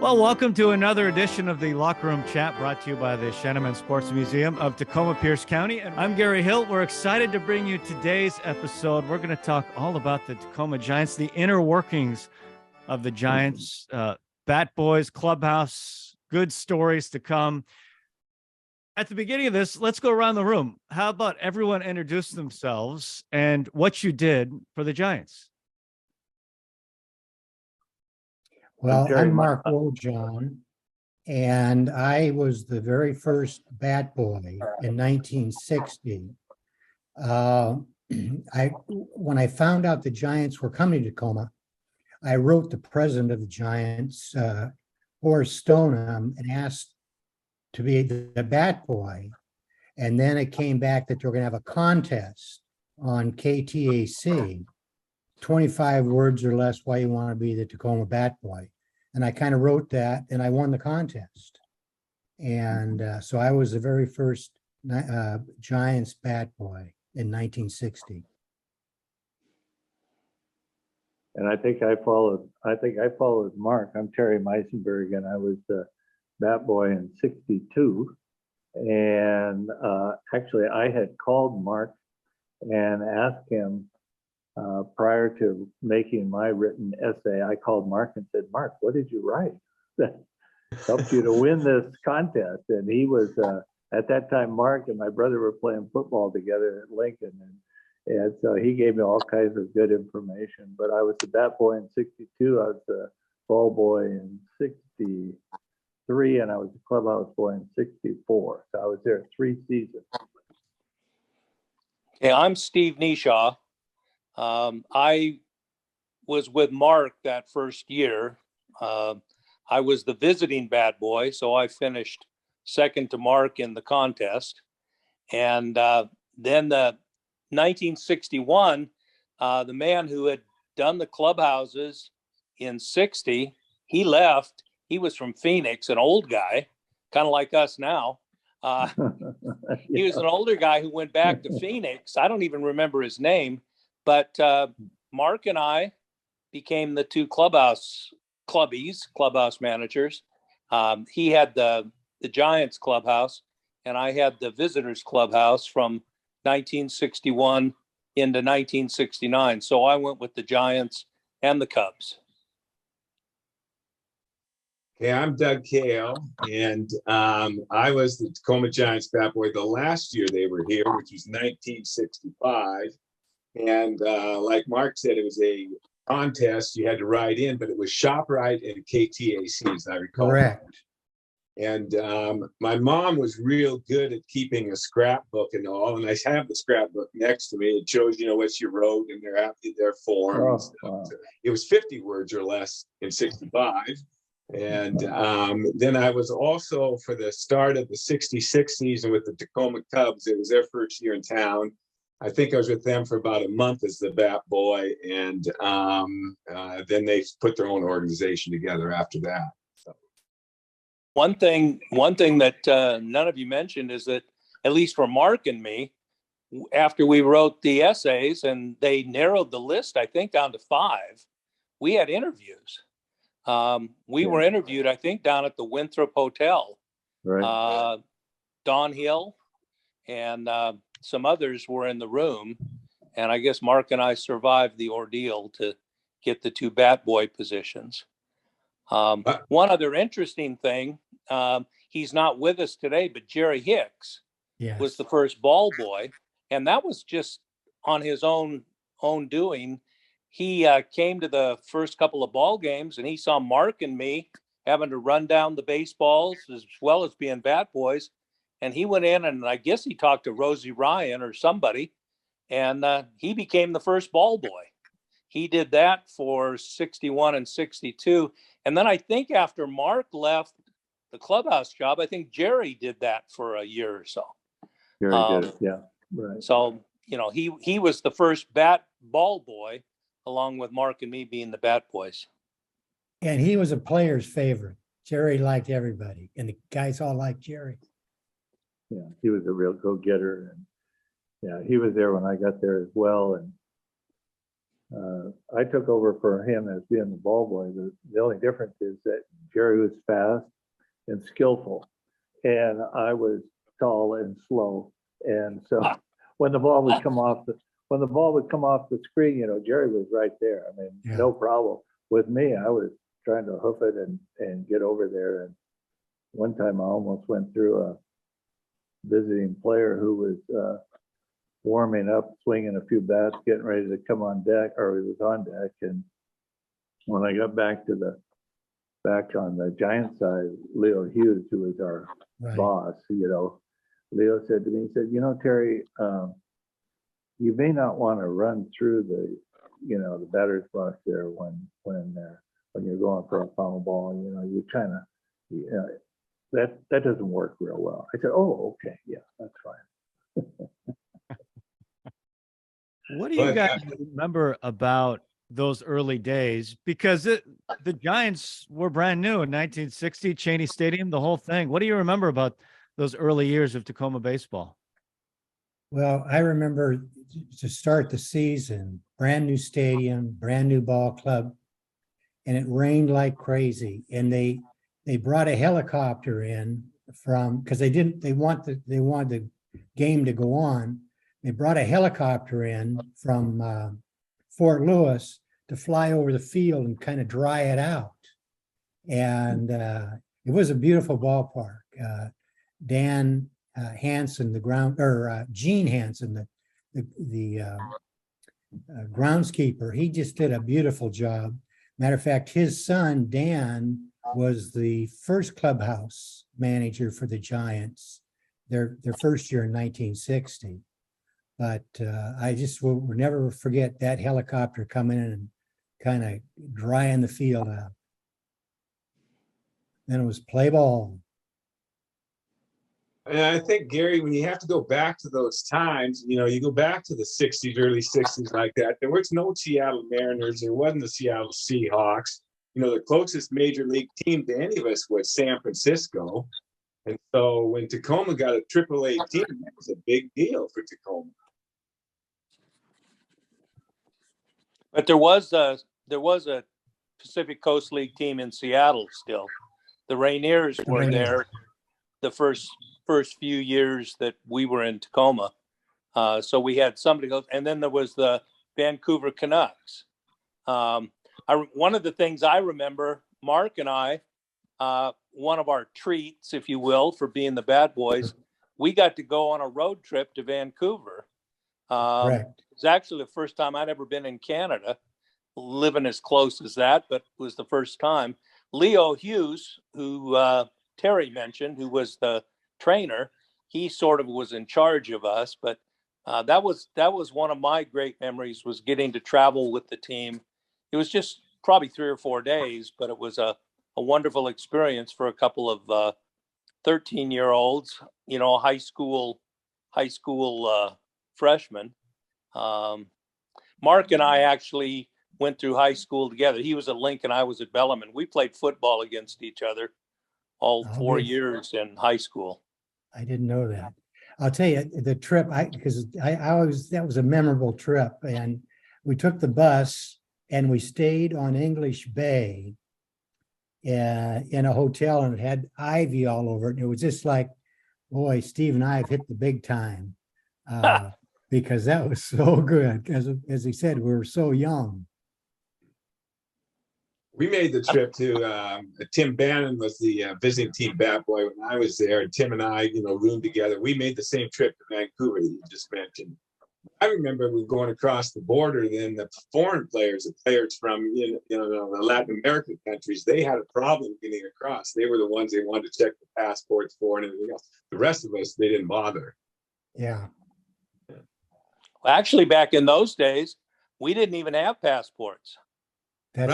Well, welcome to another edition of the Locker Room Chat brought to you by the Shanneman Sports Museum of Tacoma, Pierce County. And I'm Gary Hilt. We're excited to bring you today's episode. We're going to talk all about the Tacoma Giants, the inner workings of the Giants, Bat Boys, clubhouse, good stories to come. At the beginning of this, let's go around the room. How about everyone introduce themselves and what you did for the Giants? Well, I'm Mark Wojahn, and I was the very first bat boy in 1960. When I found out the Giants were coming to Tacoma, I wrote the president of the Giants, Horace Stoneham, and asked to be the bat boy. And then it came back that they were going to have a contest on KTAC. 25 words or less why you want to be the Tacoma Bat Boy. And I kind of wrote that and I won the contest. And so I was the very first Giants Bat Boy in 1960. And I think I followed Mark. I'm Terry Heisenberg, and I was the Bat Boy in 62. And actually I had called Mark and asked him, prior to making my written essay, I called Mark and said, Mark, what did you write that helped you to win this contest? And he was, at that time, Mark and my brother were playing football together at Lincoln. And so he gave me all kinds of good information. But I was the bat boy in 62. I was the ball boy in 63. And I was the clubhouse boy in 64. So I was there 3 seasons. Okay, I'm Steve Kneeshaw. I was with Mark that first year. I was the visiting bat boy, so I finished second to Mark in the contest. And then the 1961, the man who had done the clubhouses in 60, he left. He was from Phoenix, an old guy, kind of like us now. He was an older guy who went back to Phoenix. I don't even remember his name. But Mark and I became the 2 clubhouse managers. He had the Giants clubhouse, and I had the visitors clubhouse from 1961 into 1969. So I went with the Giants and the Cubs. Okay, I'm Doug Cail, and I was the Tacoma Giants bat boy the last year they were here, which was 1965. And like Mark said, it was a contest. You had to write in, but it was ShopRite and KTAC, as I recall. Correct. And my mom was real good at keeping a scrapbook and all. And I have the scrapbook next to me. It shows, what you wrote in their forms. Oh, wow. It was 50 words or less in 65. And then I was also, for the start of the 66 season with the Tacoma Cubs, it was their first year in town. I think I was with them for about a month as the bat boy, and then they put their own organization together after that. So. One thing that none of you mentioned is that, at least for Mark and me, after we wrote the essays and they narrowed the list, I think, down to 5, we had interviews. We were interviewed, I think, down at the Winthrop Hotel. Right. Don Hill and some others were in the room, and I guess Mark and I survived the ordeal to get the 2 bat boy positions. One other interesting thing, he's not with us today, but Jerry Hicks was the first ball boy, and that was just on his own doing. He came to the first couple of ball games, and he saw Mark and me having to run down the baseballs as well as being bat boys. And he went in, and I guess he talked to Rosie Ryan or somebody, and he became the first ball boy. He did that for 61 and 62. And then I think after Mark left the clubhouse job, I think Jerry did that for a year or so. Very good. Yeah. Right. So, he was the first ball boy, along with Mark and me being the bat boys. And he was a player's favorite. Jerry liked everybody, and the guys all liked Jerry. Yeah, he was a real go-getter, and yeah, he was there when I got there as well. And I took over for him as being the ball boy. The only difference is that Jerry was fast and skillful, and I was tall and slow. And so when the ball would come off the screen, Jerry was right there. I mean, Yeah. no problem. With me, I was trying to hoof it and get over there. And one time I almost went through a visiting player who was warming up, swinging a few bats, getting ready to come on deck, or he was on deck. And when I got back on the Giants side, Leo Hughes, who was our Right. boss, Leo said to me, he said, Terry, you may not want to run through the batter's box there when you're going for a foul ball. You kind of, that doesn't work real well. I said, oh, okay, yeah, that's fine. What do you guys remember about those early days? Because the Giants were brand new in 1960, Cheney Stadium, the whole thing. What do you remember about those early years of Tacoma baseball? Well, I remember to start the season, brand new stadium, brand new ball club, and it rained like crazy. And they brought a helicopter in because they wanted the game to go on. They brought a helicopter in from Fort Lewis to fly over the field and kind of dry it out. And it was a beautiful ballpark. Dan Hansen, Gene Hansen, the groundskeeper, he just did a beautiful job. Matter of fact, his son, Dan, was the first clubhouse manager for the Giants, their first year in 1960. But I just will never forget that helicopter coming in and kind of drying the field out. Then it was play ball. And I think, Gary, when you have to go back to those times, you go back to the 60s, early 60s like that, there was no Seattle Mariners. There wasn't the Seattle Seahawks. The closest major league team to any of us was San Francisco. And so when Tacoma got a AAA team, that was a big deal for Tacoma. But there was a Pacific Coast League team in Seattle still. The Rainiers were there the first few years that we were in Tacoma. So we had somebody else, and then there was the Vancouver Canucks. One of the things I remember, Mark and I, one of our treats, if you will, for being the Bad Boys, we got to go on a road trip to Vancouver. It was actually the first time I'd ever been in Canada, living as close as that, but it was the first time. Leo Hughes, who Terry mentioned, who was the trainer, he sort of was in charge of us, but that was one of my great memories, was getting to travel with the team. It was just probably 3 or 4 days, but it was a wonderful experience for a couple of 13-year-olds, high school freshmen. Mark and I actually went through high school together. He was at Lincoln, I was at Bellarmine. We played football against each other all 4 years in high school. I didn't know that. I'll tell you the trip, that was a memorable trip, and we took the bus and we stayed on English Bay in a hotel, and it had ivy all over it. And it was just like, boy, Steve and I have hit the big time because that was so good. As he said, we were so young. We made the trip to Tim Bannon was the visiting team bat boy when I was there, and Tim and I, roomed together. We made the same trip to Vancouver that you just mentioned. I remember we going across the border. Then the foreign players, the players from the Latin American countries, they had a problem getting across. They were the ones they wanted to check the passports for and everything else. The rest of us, they didn't bother. Yeah. Well, actually, back in those days, we didn't even have passports. That's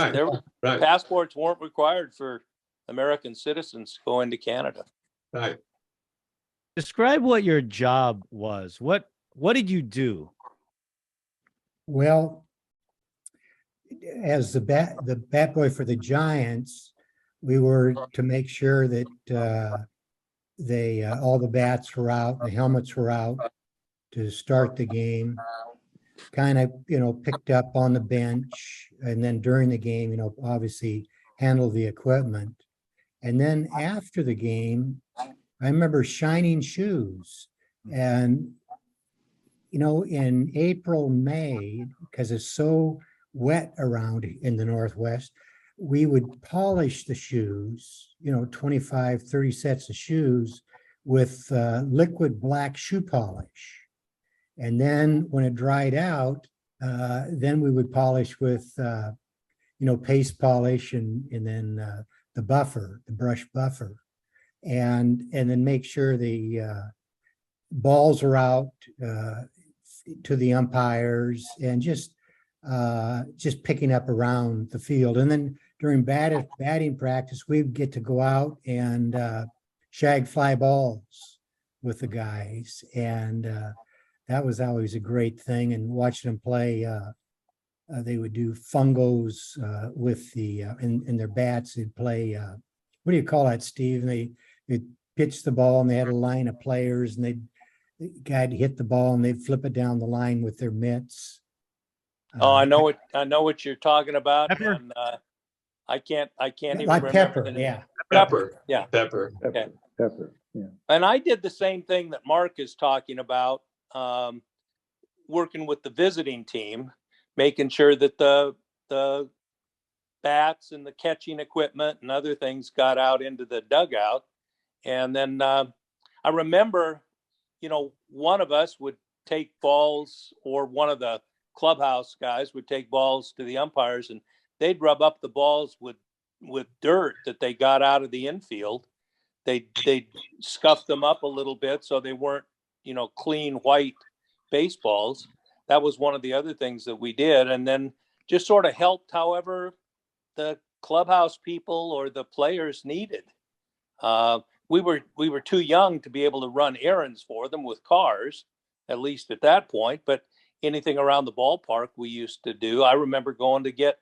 right. Passports weren't required for American citizens to go into Canada. Right. Describe what your job was. What did you do? Well, as the bat boy for the Giants, we were to make sure that all the bats were out, the helmets were out to start the game. kind of, picked up on the bench, and then during the game, obviously handled the equipment. And then after the game, I remember shining shoes. And, in April, May, because it's so wet around in the Northwest, we would polish the shoes, 25, 30 sets of shoes with liquid black shoe polish. And then when it dried out, then we would polish with, paste polish and then the brush buffer, and then make sure the balls are out to the umpires, and just picking up around the field. And then during batting practice, we'd get to go out and shag fly balls with the guys, and that was always a great thing. And watching them play, they would do fungos with the in their bats. They'd play what do you call that, Steve? And they'd pitch the ball, and they had a line of players, and the guy'd hit the ball, and they'd flip it down the line with their mitts. Oh, I know what you're talking about. Pepper? And, I can't even like remember pepper, the name. yeah. Pepper. Yeah. Pepper. Okay. Pepper, yeah. And I did the same thing that Mark is talking about, working with the visiting team, making sure that the bats and the catching equipment and other things got out into the dugout. And then I remember, one of us would take balls, or one of the clubhouse guys would take balls to the umpires, and they'd rub up the balls with dirt that they got out of the infield. They'd scuff them up a little bit so they weren't, clean white baseballs. That was one of the other things that we did. And then just sort of helped however the clubhouse people or the players needed. We were too young to be able to run errands for them with cars, at least at that point, but anything around the ballpark we used to do. I remember going to get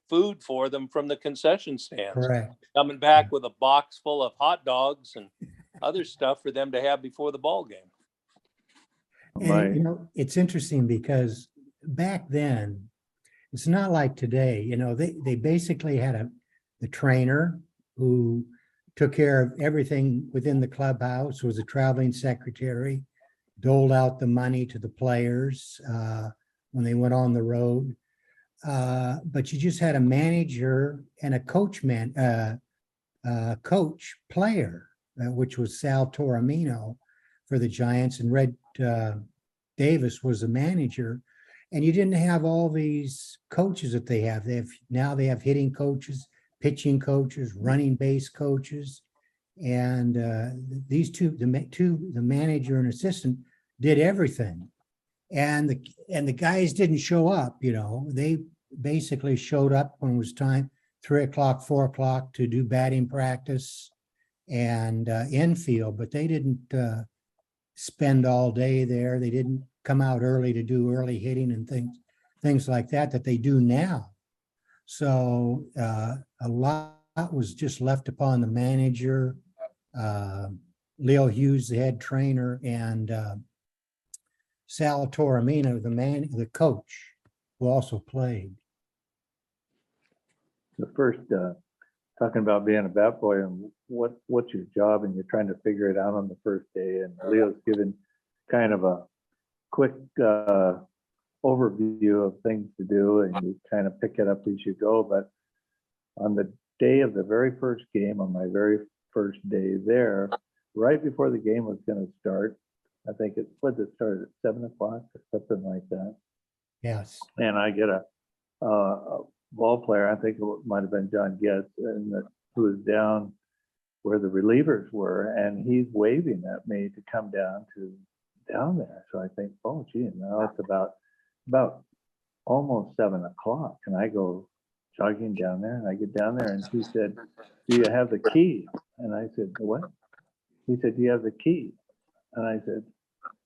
food for them from the concession stands. Correct. Coming back with a box full of hot dogs and other stuff for them to have before the ball game. And it's interesting because back then, it's not like today. They basically had the trainer who took care of everything within the clubhouse, was a traveling secretary, doled out the money to the players when they went on the road. But you just had a manager and a coach player, which was Sal Toromino for the Giants, and Red Davis was the manager. And you didn't have all these coaches that they have. They have hitting coaches, pitching coaches, running base coaches, and these the manager and assistant did everything. And the guys didn't show up. They basically showed up when it was time, 3 o'clock, 4 o'clock, to do batting practice and infield, but they didn't spend all day there. They didn't come out early to do early hitting and things like that they do now. So a lot was just left upon the manager, Leo Hughes, the head trainer, and Sal Toromino, the coach, who also played. The first, talking about being a bat boy and what's your job, and you're trying to figure it out on the first day. And Leo's given kind of a quick overview of things to do, and you kind of pick it up as you go. But on the day of the very first game, on my very first day there, right before the game was going to start, I think it started at 7 o'clock or something like that. Yes. And I get a ball player, I think it might have been John Getz, who was down where the relievers were, and he's waving at me to come down there. So I think, oh gee, now it's about almost 7 o'clock, and I go jogging down there, and I get down there, and he said, "Do you have the key?" And I said, "What?" He said, "Do you have the key?" And I said,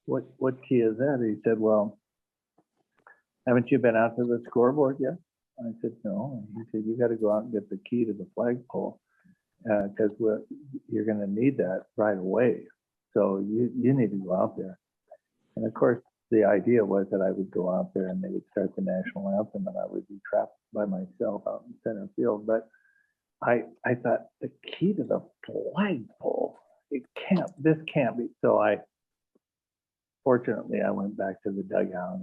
"What key is that?" He said, "Well, haven't you been out to the scoreboard yet?" I said, "No." And he said, "You got to go out and get the key to the flagpole because you're going to need that right away. So you need to go out there." And of course, the idea was that I would go out there and they would start the national anthem and I would be trapped by myself out in center field. But I thought the key to the flagpole, this can't be. So fortunately I went back to the dugout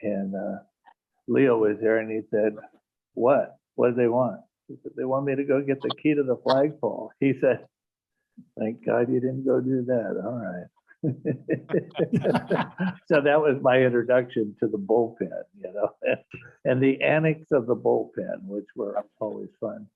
and Leo was there and he said, what do they want? He said, they want me to go get the key to the flagpole. He said, thank God you didn't go do that. All right. So that was my introduction to the bullpen, and the annex of the bullpen, which were always fun.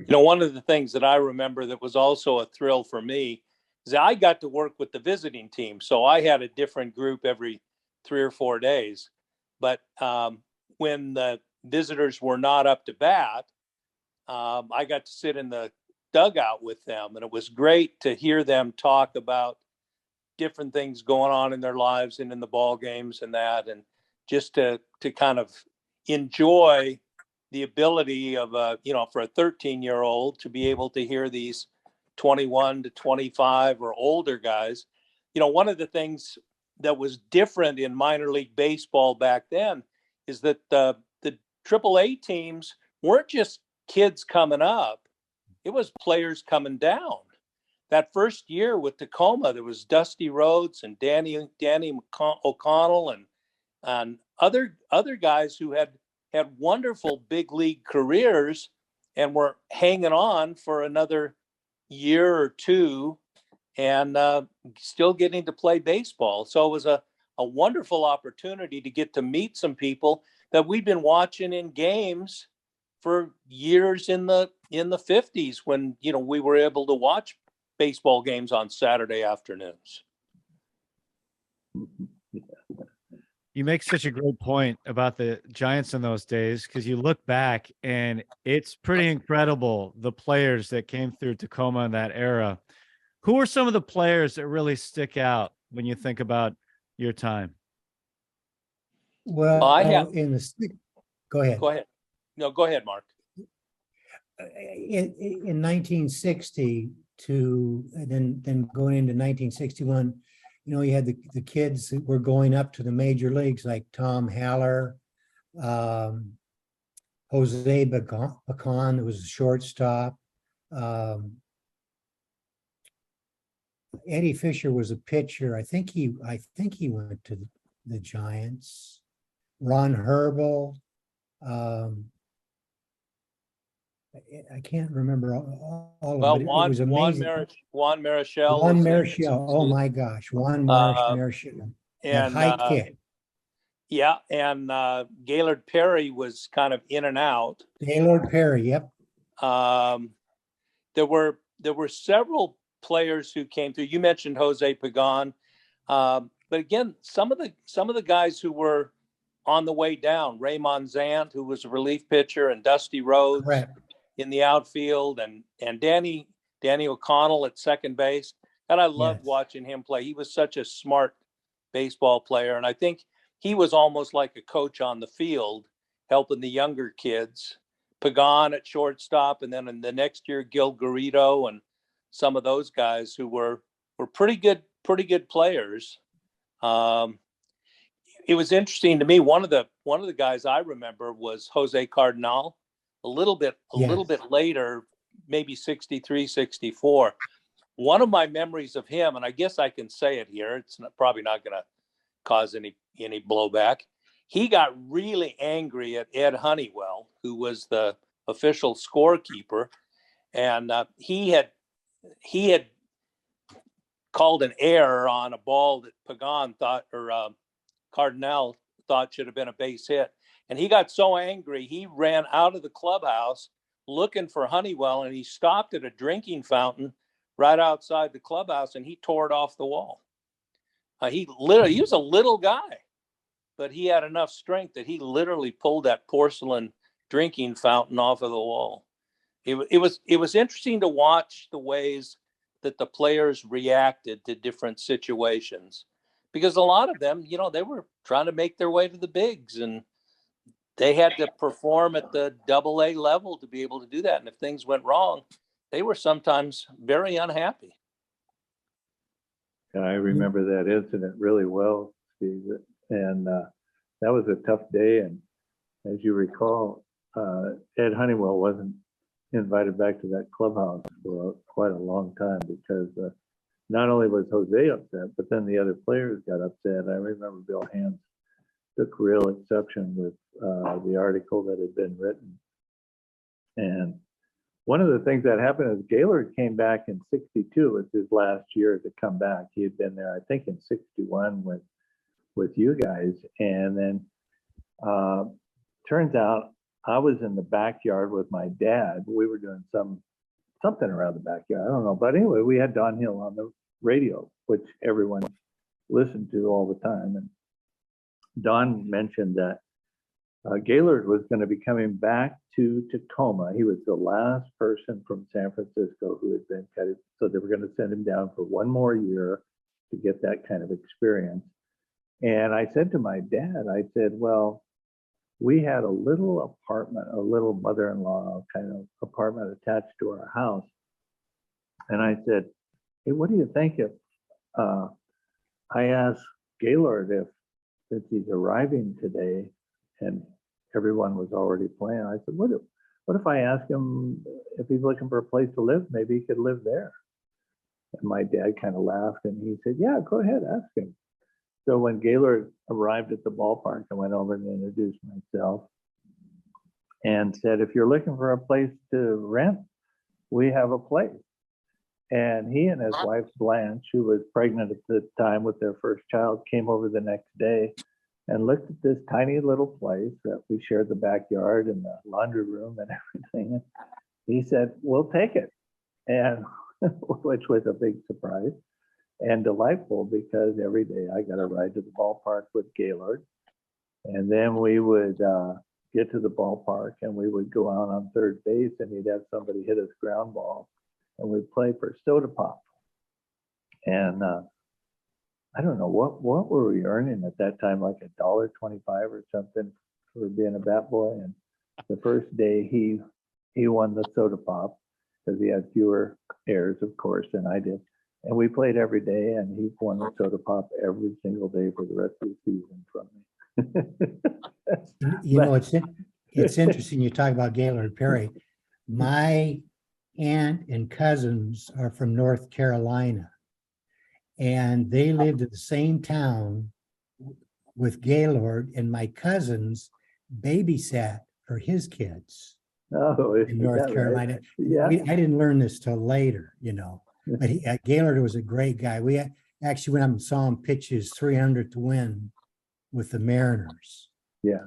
One of the things that I remember that was also a thrill for me is I got to work with the visiting team. So I had a different group every 3 or 4 days. But when the visitors were not up to bat, I got to sit in the dugout with them. And it was great to hear them talk about different things going on in their lives and in the ball games and that, and just to kind of enjoy the ability of for a 13-year-old to be able to hear these 21 to 25 or older guys. One of the things that was different in minor league baseball back then is that the AAA teams weren't just kids coming up. It was players coming down. That first year with Tacoma, there was Dusty Rhodes and Danny O'Connell and other guys who had wonderful big league careers and were hanging on for another year or two and still getting to play baseball. So it was a wonderful opportunity to get to meet some people that we'd been watching in games for years in the 50s when, we were able to watch baseball games on Saturday afternoons. You make such a great point about the Giants in those days, because you look back and it's pretty incredible, the players that came through Tacoma in that era. Who are some of the players that really stick out when you think about your time? Well, go ahead. Go ahead. No, go ahead, Mark. In 1960 and then going into 1961, you had the kids that were going up to the major leagues like Tom Haller, Jose Bacon, who was a shortstop. Eddie Fisher was a pitcher. I think he went to the Giants. Ron Herbel. I can't remember all of them. It was amazing. Juan Marichal. Juan Marichal. Oh my gosh, Juan Marichal. And high kick. Yeah, and Gaylord Perry was kind of in and out. Gaylord Perry, yep. There were several players who came through. You mentioned Jose Pagan, but again, some of the guys who were on the way down, Raymond Zant, who was a relief pitcher, and Dusty Rhodes. Correct. In the outfield, and Danny O'Connell at second base. And I loved watching him play. He was such a smart baseball player. And I think he was almost like a coach on the field, helping the younger kids. Pagan at shortstop, and then in the next year, Gil Garrido and some of those guys who were pretty good players. It was interesting to me. One of the guys I remember was Jose Cardinal. A little bit later, maybe 63, 64. One of my memories of him, and I guess I can say it here, it's probably not going to cause any blowback. He got really angry at Ed Honeywell, who was the official scorekeeper, and he had called an error on a ball that Pagan thought, or Cardinal thought should have been a base hit. And he got so angry, he ran out of the clubhouse looking for Honeywell, and he stopped at a drinking fountain right outside the clubhouse, and he tore it off the wall. He was a little guy, but he had enough strength that he literally pulled that porcelain drinking fountain off of the wall. It was interesting to watch the ways that the players reacted to different situations, because a lot of them, they were trying to make their way to the bigs, and they had to perform at the AA level to be able to do that. And if things went wrong, they were sometimes very unhappy. And I remember that incident really well, Steve. And that was a tough day. And as you recall, Ed Honeywell wasn't invited back to that clubhouse for quite a long time because not only was Jose upset, but then the other players got upset. I remember Bill Hands took real exception with the article that had been written. And one of the things that happened is Gaylord came back in '62. It was his last year to come back. He had been there, I think, in '61 with you guys. And then turns out I was in the backyard with my dad. We were doing something around the backyard. I don't know. But anyway, we had Don Hill on the radio, which everyone listened to all the time. And Don mentioned that Gaylord was going to be coming back to Tacoma. He was the last person from San Francisco who had been cut. So they were going to send him down for one more year to get that kind of experience. And I said to my dad, I said, well, we had a little apartment, a little mother-in-law kind of apartment attached to our house. And I said, hey, what do you think if I asked Gaylord since he's arriving today and everyone was already playing, I said, what if I ask him if he's looking for a place to live, maybe he could live there? And my dad kind of laughed and he said, yeah, go ahead, ask him. So when Gaylord arrived at the ballpark, I went over and introduced myself and said, if you're looking for a place to rent, we have a place. And he and his wife, Blanche, who was pregnant at the time with their first child, came over the next day and looked at this tiny little place that we shared the backyard and the laundry room and everything. He said, we'll take it. And which was a big surprise and delightful because every day I got a ride to the ballpark with Gaylord. And then we would get to the ballpark and we would go out on third base and he'd have somebody hit his ground ball and we'd play for soda pop. And I don't know, what were we earning at that time, like $1.25 or something for being a bat boy. And the first day he won the soda pop because he had fewer errors, of course, than I did. And we played every day, and he won the soda pop every single day for the rest of the season from me. You know, it's interesting you talk about Gaylord Perry. My aunt and cousins are from North Carolina, and they lived in the same town with Gaylord, and my cousins babysat for his kids in North Carolina. Right? Yeah. I didn't learn this till later, you know. But Gaylord was a great guy. We actually went up and saw him pitch his 300th win with the Mariners. Yeah.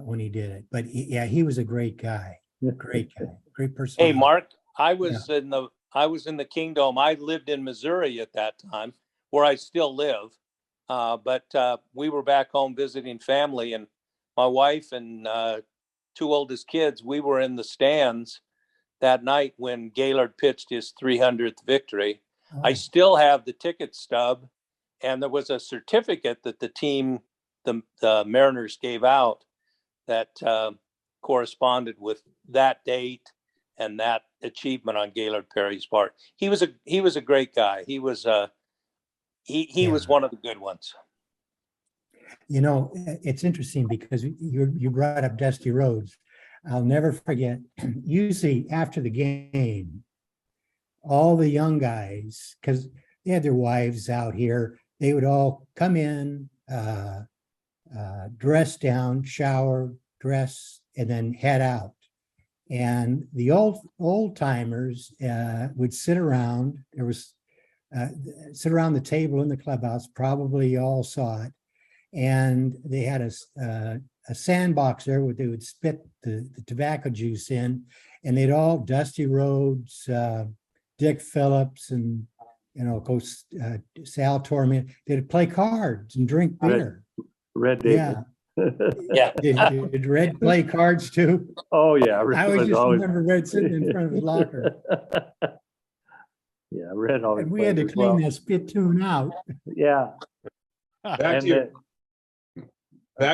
When he did it. But he was a great guy. Great guy. Great person. Hey, Mark, I was in the Kingdom. I lived in Missouri at that time, where I still live. But we were back home visiting family, and my wife and two oldest kids, we were in the stands that night when Gaylord pitched his 300th victory. Oh. I still have the ticket stub, and there was a certificate that the team, the Mariners, gave out that corresponded with that date and that achievement on Gaylord Perry's part. He was a great guy. He was he was one of the good ones. You know, it's interesting because you brought up Dusty Rhodes. I'll never forget, usually after the game, all the young guys, because they had their wives out here, they would all come in, dress down, shower, dress, and then head out. And the old timers would sit around. There was sit around the table in the clubhouse. Probably you all saw it. And they had a sandbox there where they would spit the tobacco juice in, and they'd all, Dusty Rhodes, Dick Phillips, and Sal Torment, they'd play cards and drink beer. Red David. Yeah. Did Red play cards too? Oh yeah. I always remember Red sitting in front of his locker. Yeah, Red always. And we had to clean that spittoon out. Yeah. Back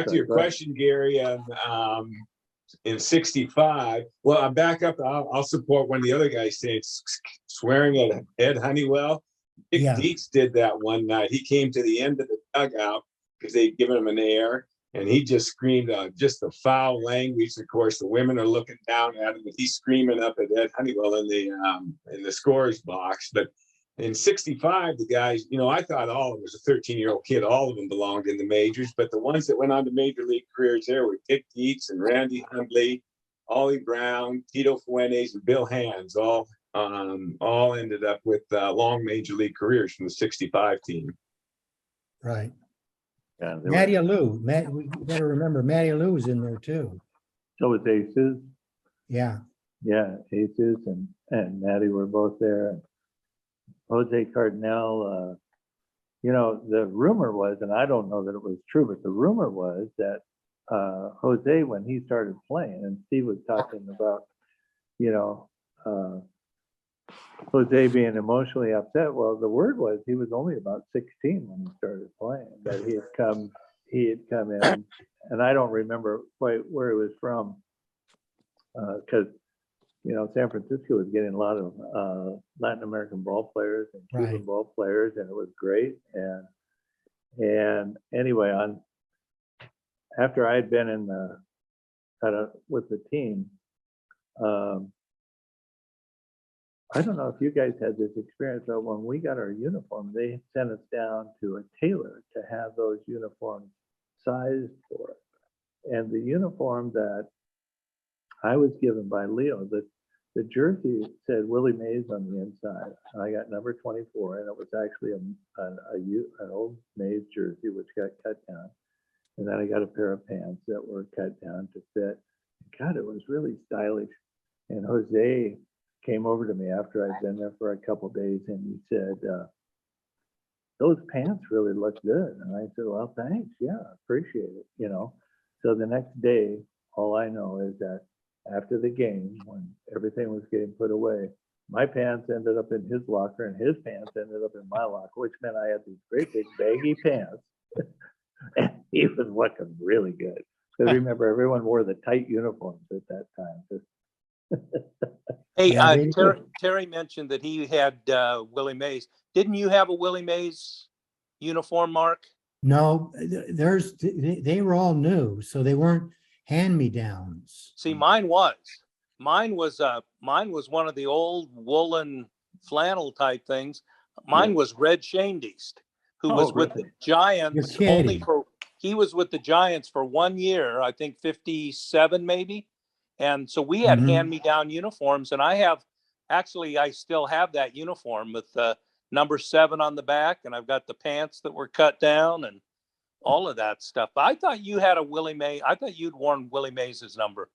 to your question, Gary. In '65, well, I'm back up. I'll support one of the other guys saying swearing at Ed Honeywell. Dick Yeah. Dietz did that one night. He came to the end of the dugout because they'd given him an air, and he just screamed just the foul language. Of course, the women are looking down at him, but he's screaming up at Ed Honeywell in the scorer's box. But in '65, the guys, I thought all of them was a 13-year-old kid. All of them belonged in the majors, but the ones that went on to major league careers there were Dick Dietz and Randy Hundley, Ollie Brown, Tito Fuentes, and Bill Hands. All ended up with long major league careers from the '65 team. Right. Yeah, Matty Alou. We gotta remember Matty Alou was in there too. so was Jesus. Yeah. Yeah, Jesus and Matty were both there. And Jose Cardinal, the rumor was, and I don't know that it was true, but the rumor was that Jose, when he started playing, and Steve was talking about, Jose being emotionally upset. Well, the word was he was only about 16 when he started playing, that he had come in, and I don't remember quite where he was from, because San Francisco was getting a lot of Latin American ball players and Cuban Right. ball players, and it was great. And anyway, after I had been in with the team, I don't know if you guys had this experience, but when we got our uniform, they sent us down to a tailor to have those uniforms sized for us. And the uniform that I was given by Leo, the jersey said Willie Mays on the inside. I got number 24, and it was actually an old Mays jersey, which got cut down. And then I got a pair of pants that were cut down to fit. God, it was really stylish. And Jose came over to me after I'd been there for a couple of days, and he said, those pants really look good. And I said, well, thanks. Yeah, appreciate it. So the next day, all I know is that after the game, when everything was getting put away, my pants ended up in his locker and his pants ended up in my locker, which meant I had these great big baggy pants. And he was looking really good. Because remember, everyone wore the tight uniforms at that time. Hey, Yeah, they Terry mentioned that he had Willie Mays. Didn't you have a Willie Mays uniform, Mark? No, they were all new, so they weren't hand-me-downs. See, mine was one of the old woolen flannel type things. Mine was Red Shandiest, who was with the Giants kidding. he was with the Giants for 1 year, I think 57 maybe. And so we had hand-me-down uniforms, and I still have that uniform with number 7 on the back, and I've got the pants that were cut down and all of that stuff. But I thought you had a Willie Mays. I thought you'd worn Willie Mays' number,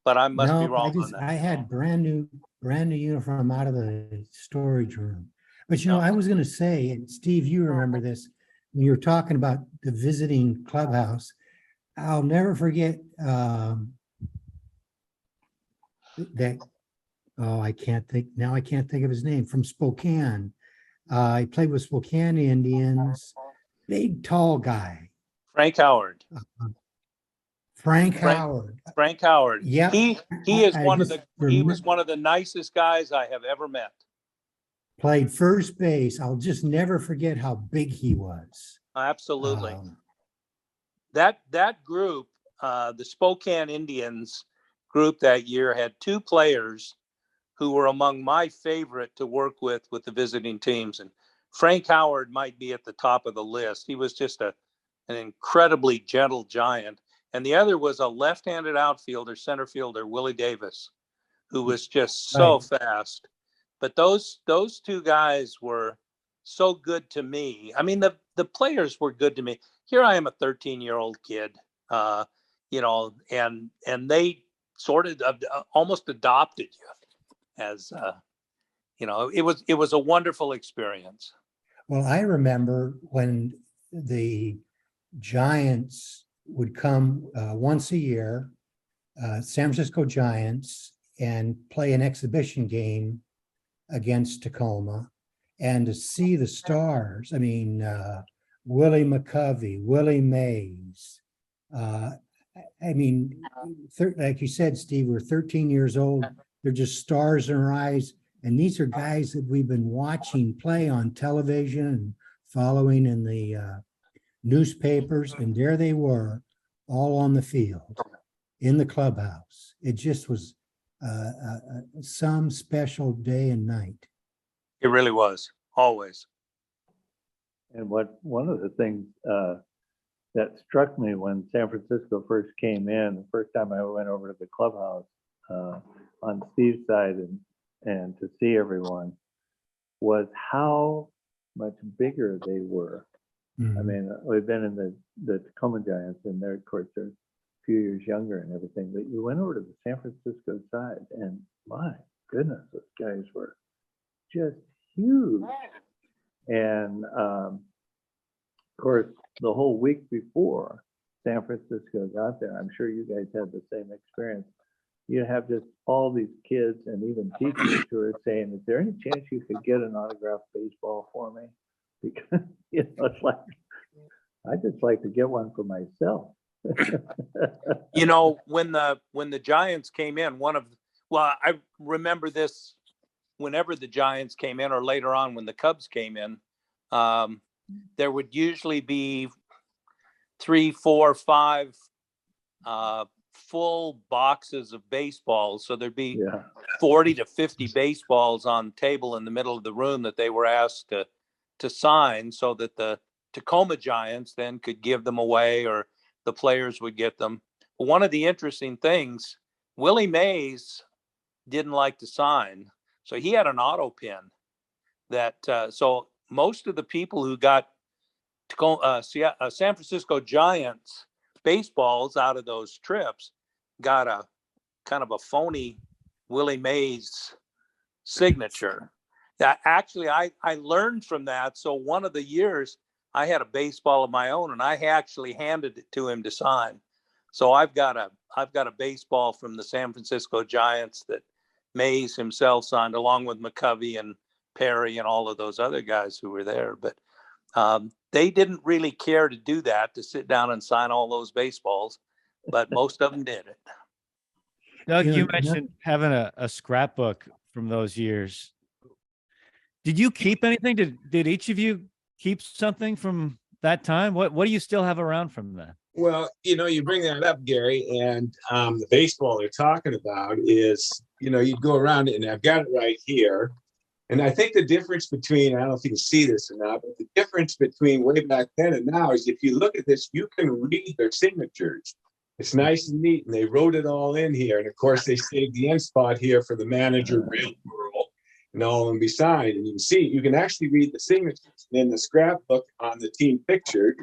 but I must be wrong on that. I had brand new uniform out of the storage room. But I was going to say, and Steve, you remember this, when you were talking about the visiting clubhouse, I'll never forget I can't think of his name, from Spokane. He played with Spokane Indians, big tall guy. Frank Howard. Frank Howard. Frank Howard. Yeah. He was one of the nicest guys I have ever met. Played first base. I'll just never forget how big he was. Absolutely. That group, the Spokane Indians group that year, had 2 players who were among my favorite to work with the visiting teams. And Frank Howard might be at the top of the list. He was just an incredibly gentle giant. And the other was a left-handed outfielder, center fielder, Willie Davis, who was just so fast. But those 2 guys were so good to me. I mean, the players were good to me. Here I am, a 13-year-old kid, and they sort of almost adopted you as, it was a wonderful experience. Well, I remember when the Giants would come once a year, San Francisco Giants, and play an exhibition game against Tacoma, and to see the stars. I mean, Willie McCovey, Willie Mays. Like you said, Steve, we're 13 years old. They're just stars in our eyes. And these are guys that we've been watching play on television and following in the newspapers. And there they were, all on the field, in the clubhouse. It just was some special day and night. It really was, always. And one of the things that struck me when San Francisco first came in, the first time I went over to the clubhouse on Steve's side and to see everyone, was how much bigger they were. I mean, we've been in the Tacoma Giants, and they're, of course, they're a few years younger and everything, but you went over to the San Francisco side, and my goodness, those guys were just huge. And of course, the whole week before San Francisco got there, I'm sure you guys had the same experience. You have just all these kids and even teachers who are saying, is there any chance you could get an autographed baseball for me? Because, you know, it's like, I just like to get one for myself. You know, when the Giants came in, I remember this whenever the Giants came in, or later on when the Cubs came in, there would usually be 3, 4, 5 full boxes of baseballs. So there'd be 40 to 50 baseballs on the table in the middle of the room that they were asked to sign, so that the Tacoma Giants then could give them away, or the players would get them. But one of the interesting things, Willie Mays didn't like to sign, so he had an auto pin that so most of the people who got San Francisco Giants baseballs out of those trips got a kind of a phony Willie Mays signature. That actually I learned from that. So one of the years I had a baseball of my own, and I actually handed it to him to sign. So I've got a baseball from the San Francisco Giants that Mays himself signed, along with McCovey and Perry and all of those other guys who were there. But they didn't really care to do that, to sit down and sign all those baseballs, but most of them did it. Doug, you mentioned having a scrapbook from those years. Did you keep anything? Did each of you keep something from that time? What do you still have around from that? Well, you know, you bring that up, Gary, and the baseball they're talking about is, you know, you go around it, and I've got it right here. And I think the difference between, I don't know if you can see this or not, but the difference between way back then and now is, if you look at this, you can read their signatures. It's nice and neat, and they wrote it all in here. And of course, they saved the end spot here for the manager real rule, and all of them be signed. And you can see, you can actually read the signatures. And in the scrapbook on the team picture,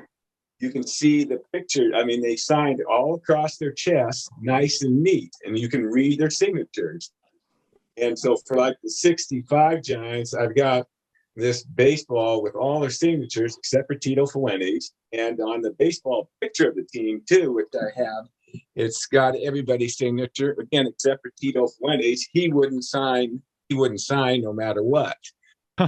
you can see the picture. I mean, they signed all across their chest, nice and neat, and you can read their signatures. And so for like the 65 Giants, I've got this baseball with all their signatures except for Tito Fuentes. And on the baseball picture of the team too, which I have, it's got everybody's signature, again, except for Tito Fuentes. He wouldn't sign no matter what.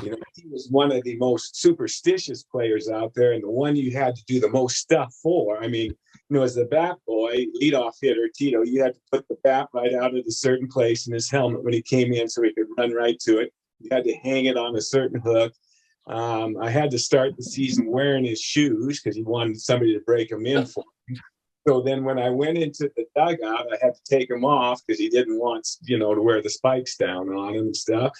You know, he was one of the most superstitious players out there, and the one you had to do the most stuff for. I mean, you know, as the bat boy, leadoff hitter, Tito, you had to put the bat right out at a certain place in his helmet when he came in so he could run right to it. You had to hang it on a certain hook. I had to start the season wearing his shoes because he wanted somebody to break them in for him. So then when I went into the dugout, I had to take them off because he didn't want, you know, to wear the spikes down on him and stuff.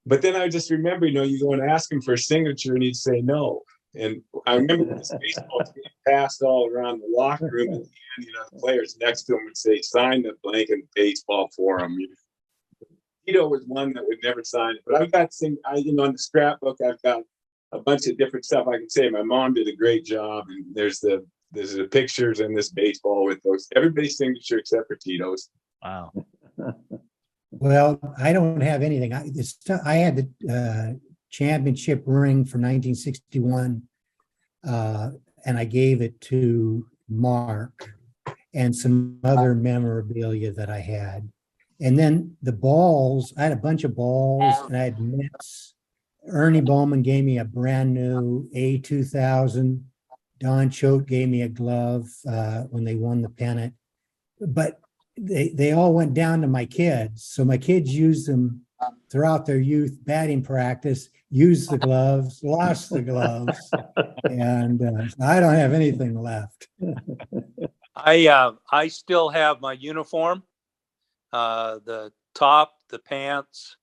But then I just remember, you know, you go and ask him for a signature and he'd say no. And I remember this baseball being passed all around the locker room. At the end, you know, the players next to him would say, sign the blanket baseball for him. Tito was one that would never sign it. But I've got you know, on the scrapbook, I've got a bunch of different stuff I can say. My mom did a great job. And there's the pictures in this baseball with those, everybody's signature except for Tito's. Wow. Well, I don't have anything. I had the championship ring for 1961, and I gave it to Mark, and some other memorabilia that I had. And then the balls, I had a bunch of balls, and I had mitts. Ernie Bowman gave me a brand new A2000. Don Choate gave me a glove when they won the pennant. But they all went down to my kids. So my kids used them throughout their youth batting practice, used the gloves, lost the gloves, and I don't have anything left. I still have my uniform, the top, the pants,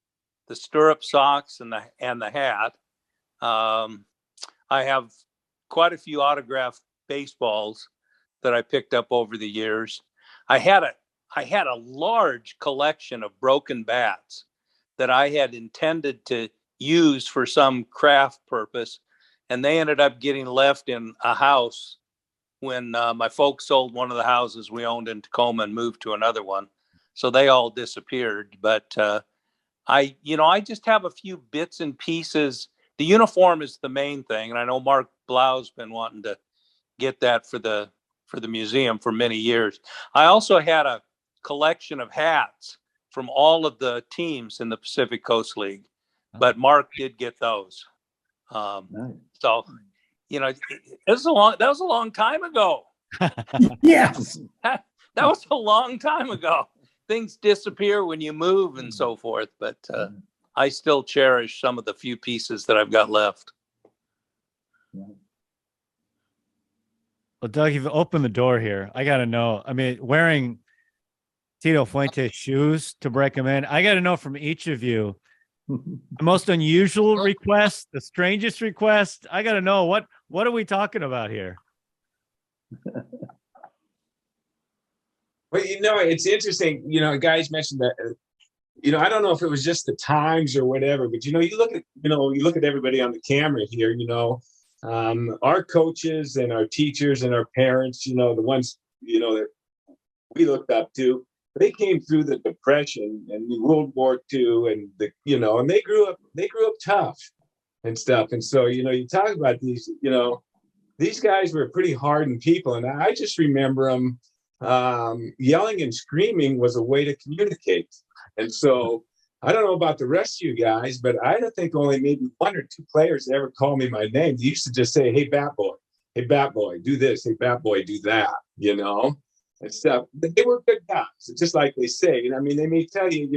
the stirrup socks, and the hat. I have quite a few autographed baseballs that I picked up over the years. I had a large collection of broken bats that I had intended to use for some craft purpose, and they ended up getting left in a house when my folks sold one of the houses we owned in Tacoma and moved to another one. So they all disappeared. But I just have a few bits and pieces. The uniform is the main thing, and I know Mark Blau's been wanting to get that for the museum for many years. I also had a collection of hats from all of the teams in the Pacific Coast League, but Mark did get those. Nice. So, that was a long time ago. Yes. That was a long time ago. Things disappear when you move and so forth, but I still cherish some of the few pieces that I've got left. Well, Doug, you've opened the door here. I got to know. I mean, wearing Tito Fuentes shoes to break them in, I got to know from each of you the most unusual request, the strangest request. I got to know what are we talking about here? Well, it's interesting. Guys mentioned that. I don't know if it was just the times or whatever, but you look at everybody on the camera here. Our coaches and our teachers and our parents. The ones that we looked up to. They came through the Depression and World War II, and and they grew up tough and stuff. And so you talk about these guys were pretty hardened people, and I just remember them. Yelling and screaming was a way to communicate. And so I don't know about the rest of you guys, but I don't think only maybe one or two players ever called me my name. They used to just say, "Hey, bat boy, do this. Hey, bat boy, do that," and stuff. But they were good guys. It's just like they say, they may tell you,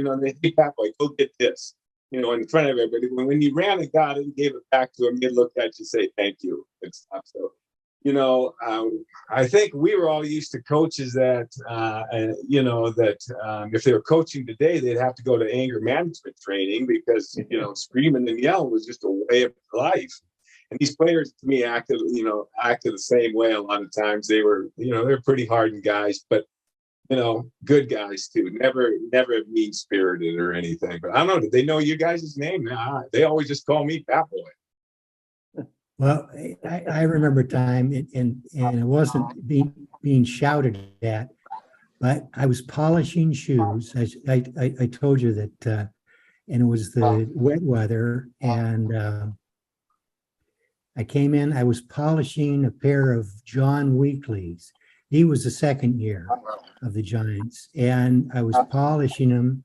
hey, bat boy, go get this, in front of everybody. When you ran and got it and gave it back to them, they looked at you and say, "Thank you," and stuff. So, I think we were all used to coaches that if they were coaching today, they'd have to go to anger management training because, screaming and yelling was just a way of life. And these players, to me, acted the same way a lot of times. They were, they're pretty hardened guys, but, good guys too. Never mean-spirited or anything. But I don't know, did they know you guys' name? They always just call me Bat Boy. Well, I remember a time, and it wasn't being shouted at, but I was polishing shoes. I told you that, and it was the wet weather, and I came in. I was polishing a pair of John Weekleys. He was the second year of the Giants, and I was polishing him,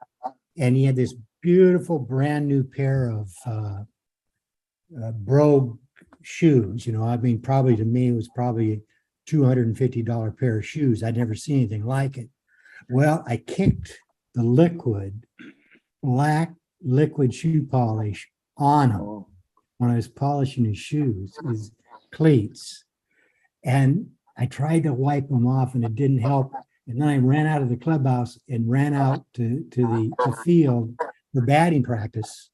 and he had this beautiful brand new pair of brogue shoes. Probably to me, it was probably a $250 pair of shoes. I'd never seen anything like it. Well, I kicked the black liquid shoe polish on him when I was polishing his shoes, his cleats. And I tried to wipe them off and it didn't help. And then I ran out of the clubhouse and ran out to the field for batting practice.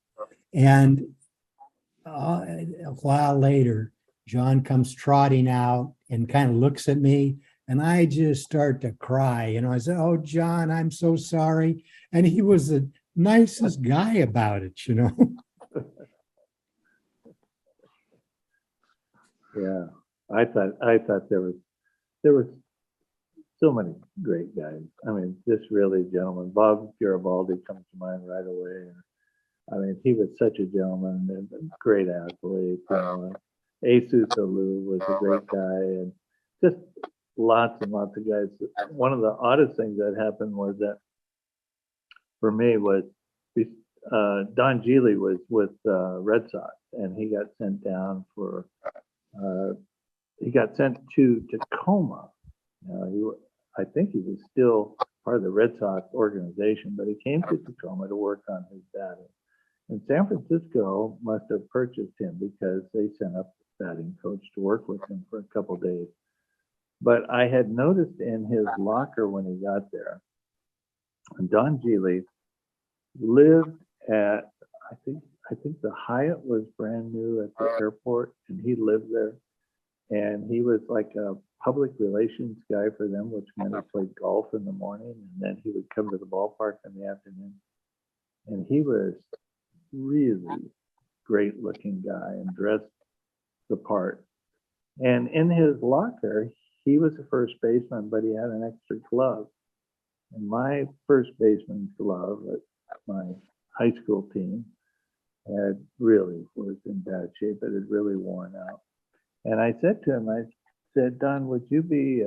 And a while later, John comes trotting out and kind of looks at me, and I just start to cry. I said, "Oh, John, I'm so sorry." And he was the nicest guy about it, Yeah, I thought there was so many great guys. Just really gentlemen. Bob Garibaldi comes to mind right away. He was such a gentleman and a great athlete. Asus Alou was a great guy, and just lots and lots of guys. One of the oddest things that happened was that for me was Don Geely was with Red Sox, and he got sent down for he got sent to Tacoma. I think he was still part of the Red Sox organization, but he came to Tacoma to work on his batting. And San Francisco must have purchased him because they sent up the batting coach to work with him for a couple of days. But I had noticed in his locker when he got there, Don Geely lived at, I think the Hyatt was brand new at the airport, and he lived there. And he was like a public relations guy for them, which meant he played golf in the morning, and then he would come to the ballpark in the afternoon. And he was really great looking guy and dressed the part. And in his locker, he was a first baseman, but he had an extra glove. And my first baseman's glove at my high school team was in bad shape. It had really worn out. And I said to him, I said, Don, would you be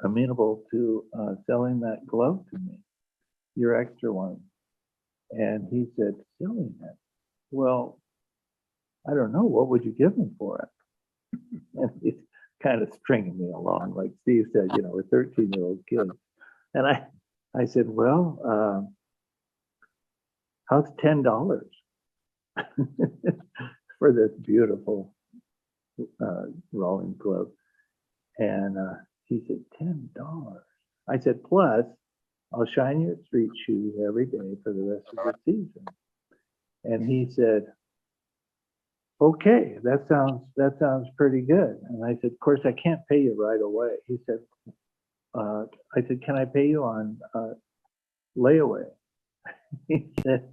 amenable to selling that glove to me, your extra one? And he said, selling it? Well, I don't know. What would you give me for it? And he's kind of stringing me along. Like Steve said, we're 13-year-old kids. And I said, well, how's $10 for this beautiful rolling glove? And he said, $10. I said, plus I'll shine your street shoes every day for the rest of the season. And he said, okay, that sounds pretty good. And I said, of course, I can't pay you right away. He said, I said, can I pay you on layaway? He said,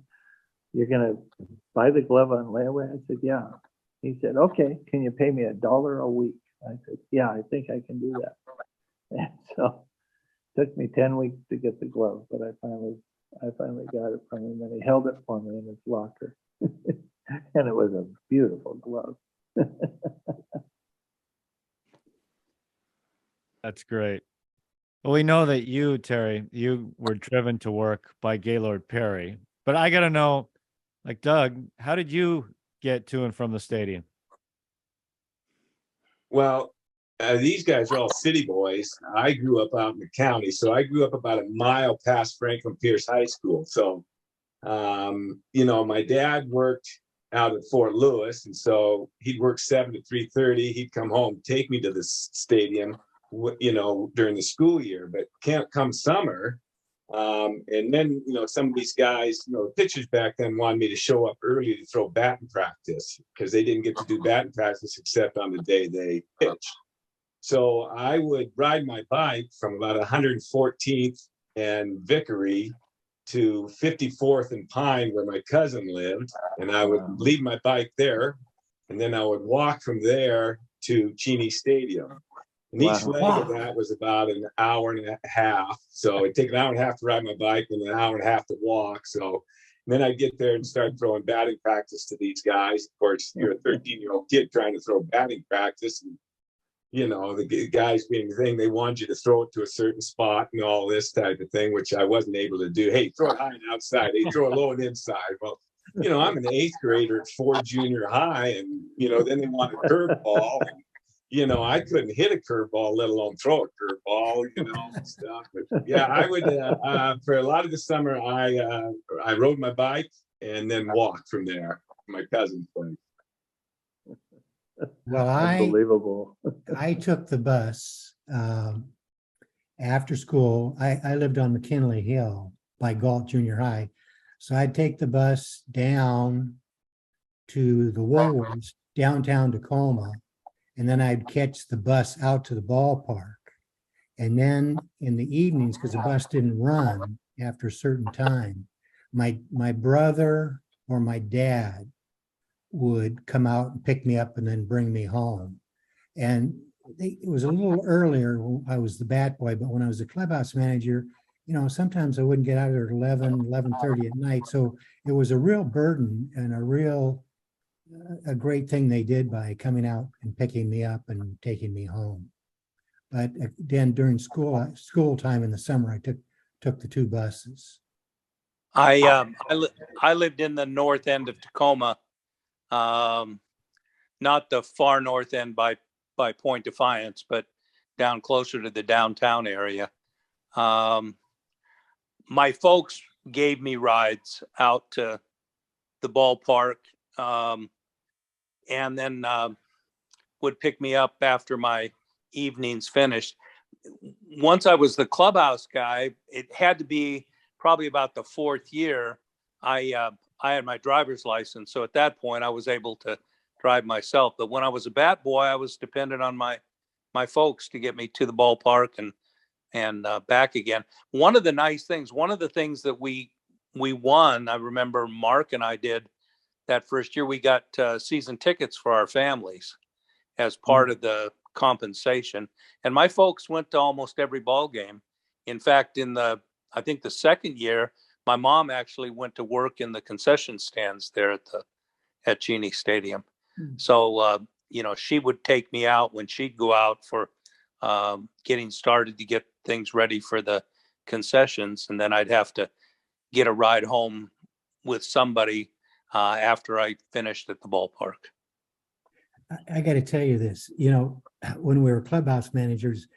you're going to buy the glove on layaway? I said, yeah. He said, okay, can you pay me $1 a week? I said, yeah, I think I can do that. And so it took me 10 weeks to get the glove, but I finally got it from him, and he held it for me in his locker. And it was a beautiful glove. That's great. Well, we know that you, Terry, you were driven to work by Gaylord Perry, but I got to know, like Doug, how did you get to and from the stadium? Well, these guys are all city boys. I grew up out in the county, so I grew up about a mile past Franklin Pierce High School. So, my dad worked out at Fort Lewis, and so he'd work 7 to 3:30. He'd come home, take me to the stadium, during the school year. But can't come summer, and then some of these guys, the pitchers back then wanted me to show up early to throw batting practice because they didn't get to do batting practice except on the day they pitched. So I would ride my bike from about 114th and Vickery to 54th and Pine, where my cousin lived, and I would leave my bike there, and then I would walk from there to Cheney Stadium. And each leg of that was about an hour and a half. So it'd take an hour and a half to ride my bike and an hour and a half to walk. So then I'd get there and start throwing batting practice to these guys. Of course, you're a 13-year-old kid trying to throw batting practice, and the guys being the thing, they wanted you to throw it to a certain spot and all this type of thing, which I wasn't able to do. Hey, throw it high and outside. Hey, throw it low and inside. Well, I'm an 8th grader at Ford Junior High, and, then they wanted a curveball. And, I couldn't hit a curveball, let alone throw a curveball, and stuff. But yeah, I would, for a lot of the summer, I rode my bike and then walked from there to my cousin's place. Well, Unbelievable. I took the bus after school. I lived on McKinley Hill by Galt Junior High. So I'd take the bus down to the Woolworths, downtown Tacoma, and then I'd catch the bus out to the ballpark. And then in the evenings, because the bus didn't run after a certain time, my brother or my dad would come out and pick me up and then bring me home. And it was a little earlier when I was the bat boy, but when I was the clubhouse manager, sometimes I wouldn't get out there at 11:30 at night. So it was a real burden and a great thing they did by coming out and picking me up and taking me home. But then during school time in the summer, I took the 2 buses. I lived in the north end of Tacoma, not the far north end by Point Defiance, but down closer to the downtown area. My folks gave me rides out to the ballpark, and then would pick me up after my evenings finished. Once I was the clubhouse guy, it had to be probably about the fourth year. I had my driver's license, so at that point I was able to drive myself. But when I was a bat boy, I was dependent on my folks to get me to the ballpark and back again. One of the things that we won, I remember Mark and I did that first year, we got season tickets for our families as part of the compensation. And my folks went to almost every ball game. In fact, I think the second year, my mom actually went to work in the concession stands there at Cheney Stadium. So, she would take me out when she'd go out for getting started to get things ready for the concessions. And then I'd have to get a ride home with somebody after I finished at the ballpark. I got to tell you this, when we were clubhouse managers,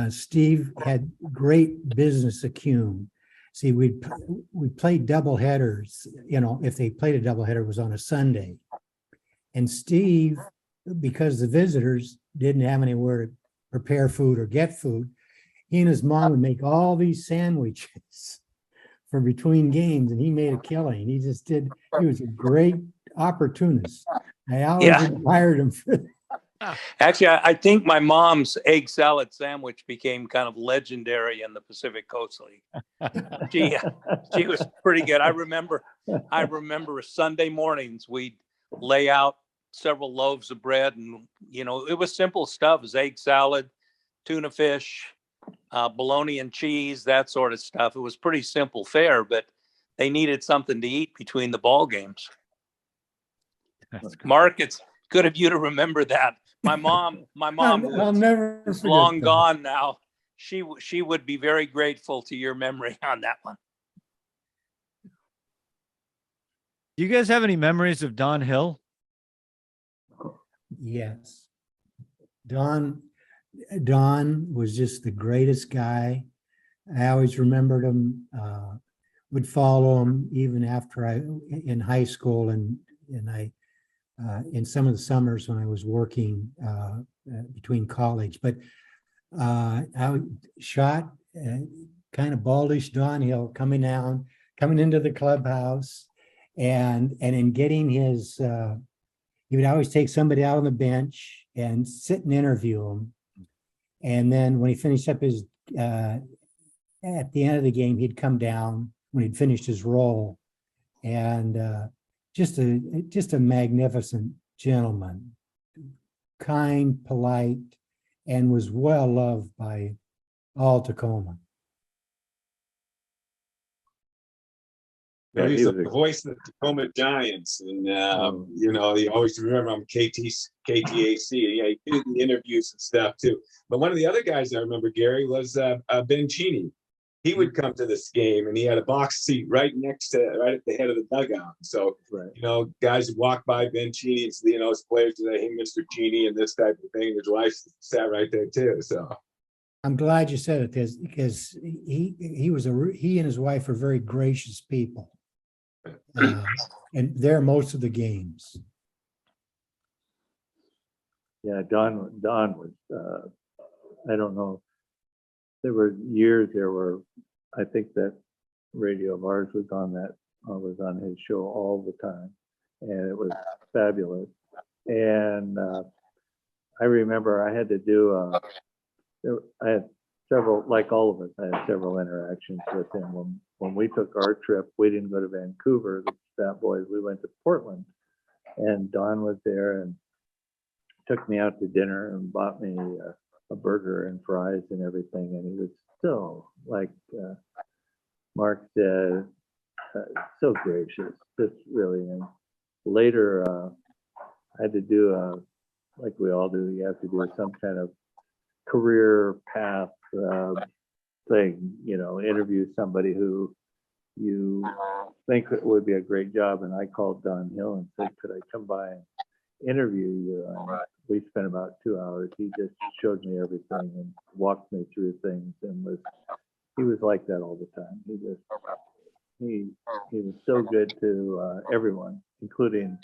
Steve had great business acumen. See, we played double headers, if they played a double header, it was on a Sunday. And Steve, because the visitors didn't have anywhere to prepare food or get food, he and his mom would make all these sandwiches for between games, and he made a killing. He was a great opportunist. I always admired him for that. Actually, I think my mom's egg salad sandwich became kind of legendary in the Pacific Coast League. She was pretty good. I remember Sunday mornings we'd lay out several loaves of bread, and it was simple stuff. It was egg salad, tuna fish, bologna and cheese, that sort of stuff. It was pretty simple fare, but they needed something to eat between the ball games. Mark, it's good of you to remember that. My mom I'll never is long gone now. She would be very grateful to your memory on that one. Do you guys have any memories of Don Hill? Yes. Don was just the greatest guy. I always remembered him, would follow him even after in high school, and I in some of the summers when I was working between college. But I shot kind of baldish Don Hill coming into the clubhouse, and in getting his, he would always take somebody out on the bench and sit and interview him. And then when he finished up his, at the end of the game, he'd come down when he'd finished his role, and just a magnificent gentleman, kind, polite, and was well loved by all Tacoma. Yeah, he's the voice of the Tacoma Giants, and you always remember him KTAC. Yeah, he did the interviews and stuff too. But one of the other guys I remember, Gary, was Ben Cheney. He would come to this game, and he had a box seat right at the head of the dugout. So, guys would walk by Ben Cheney and his players would say, "Hey, Mr. Cheney," and this type of thing. His wife sat right there too. So, I'm glad you said it, because he and his wife are very gracious people. And they're most of the games. Yeah, Don was, I don't know. There were years I think that radio of ours was on his show all the time, and it was fabulous. And I remember I had to do, I had several, like all of us, I had several interactions with him. When we took our trip, we didn't go to Vancouver, the Bat Boys, we went to Portland, and Don was there and took me out to dinner and bought me a burger and fries and everything. And he was so, like Mark said, so gracious, just really. And later, I had to do, like we all do, you have to do some kind of career path thing, interview somebody who you think it would be a great job. And I called Don Hill and said, could I come by and interview you? And we spent about 2 hours. He just showed me everything and walked me through things and was he was like that all the time. He was so good to everyone, including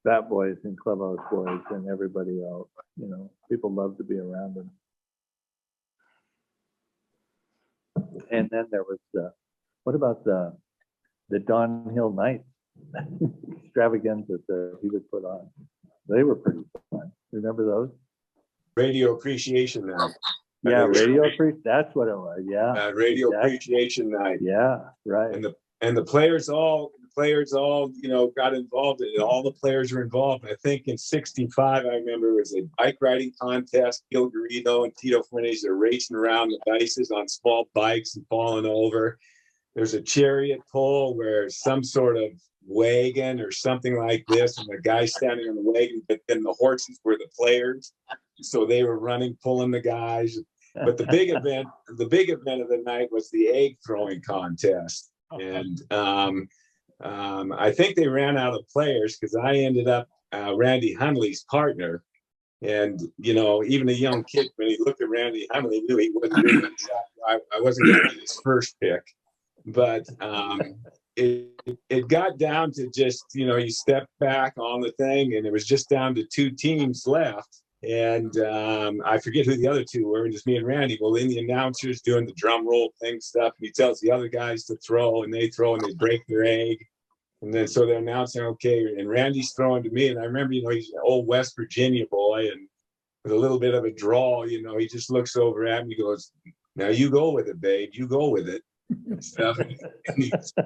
bat boys and clubhouse boys and everybody else. You know, people loved to be around him. And then there was what about the Don Hill nights extravaganzas that he would put on? They were pretty fun. Remember those? Radio Appreciation Night. Yeah, that's what it was. Yeah, Radio Appreciation Night. Yeah, right. And the players all you know got involved in it. All the players were involved. I think in '65, I remember it was a bike riding contest. Gil Garrido and Tito Fuentes are racing around the dices on small bikes and falling over. There's a chariot pull where some sort of wagon or something like this, and the guy standing on the wagon, but then the horses were the players, so they were running, pulling the guys. But the big event of the night was the egg throwing contest, and I think they ran out of players because I ended up Randy Hundley's partner, and you know, even a young kid when he looked at Randy Hundley knew he wasn't really, I wasn't going to be his first pick. But it got down to just, you know, you step back on the thing and it was just down to 2 teams left. And I forget who the other 2 were, just me and Randy. Well, then the announcer's doing the drum roll thing stuff. And he tells the other guys to throw and they throw and they break their egg. And then so they're announcing, okay, and Randy's throwing to me. And I remember, you know, he's an old West Virginia boy and with a little bit of a drawl, you know, he just looks over at me, he goes, now you go with it, babe, you go with it. And stuff, and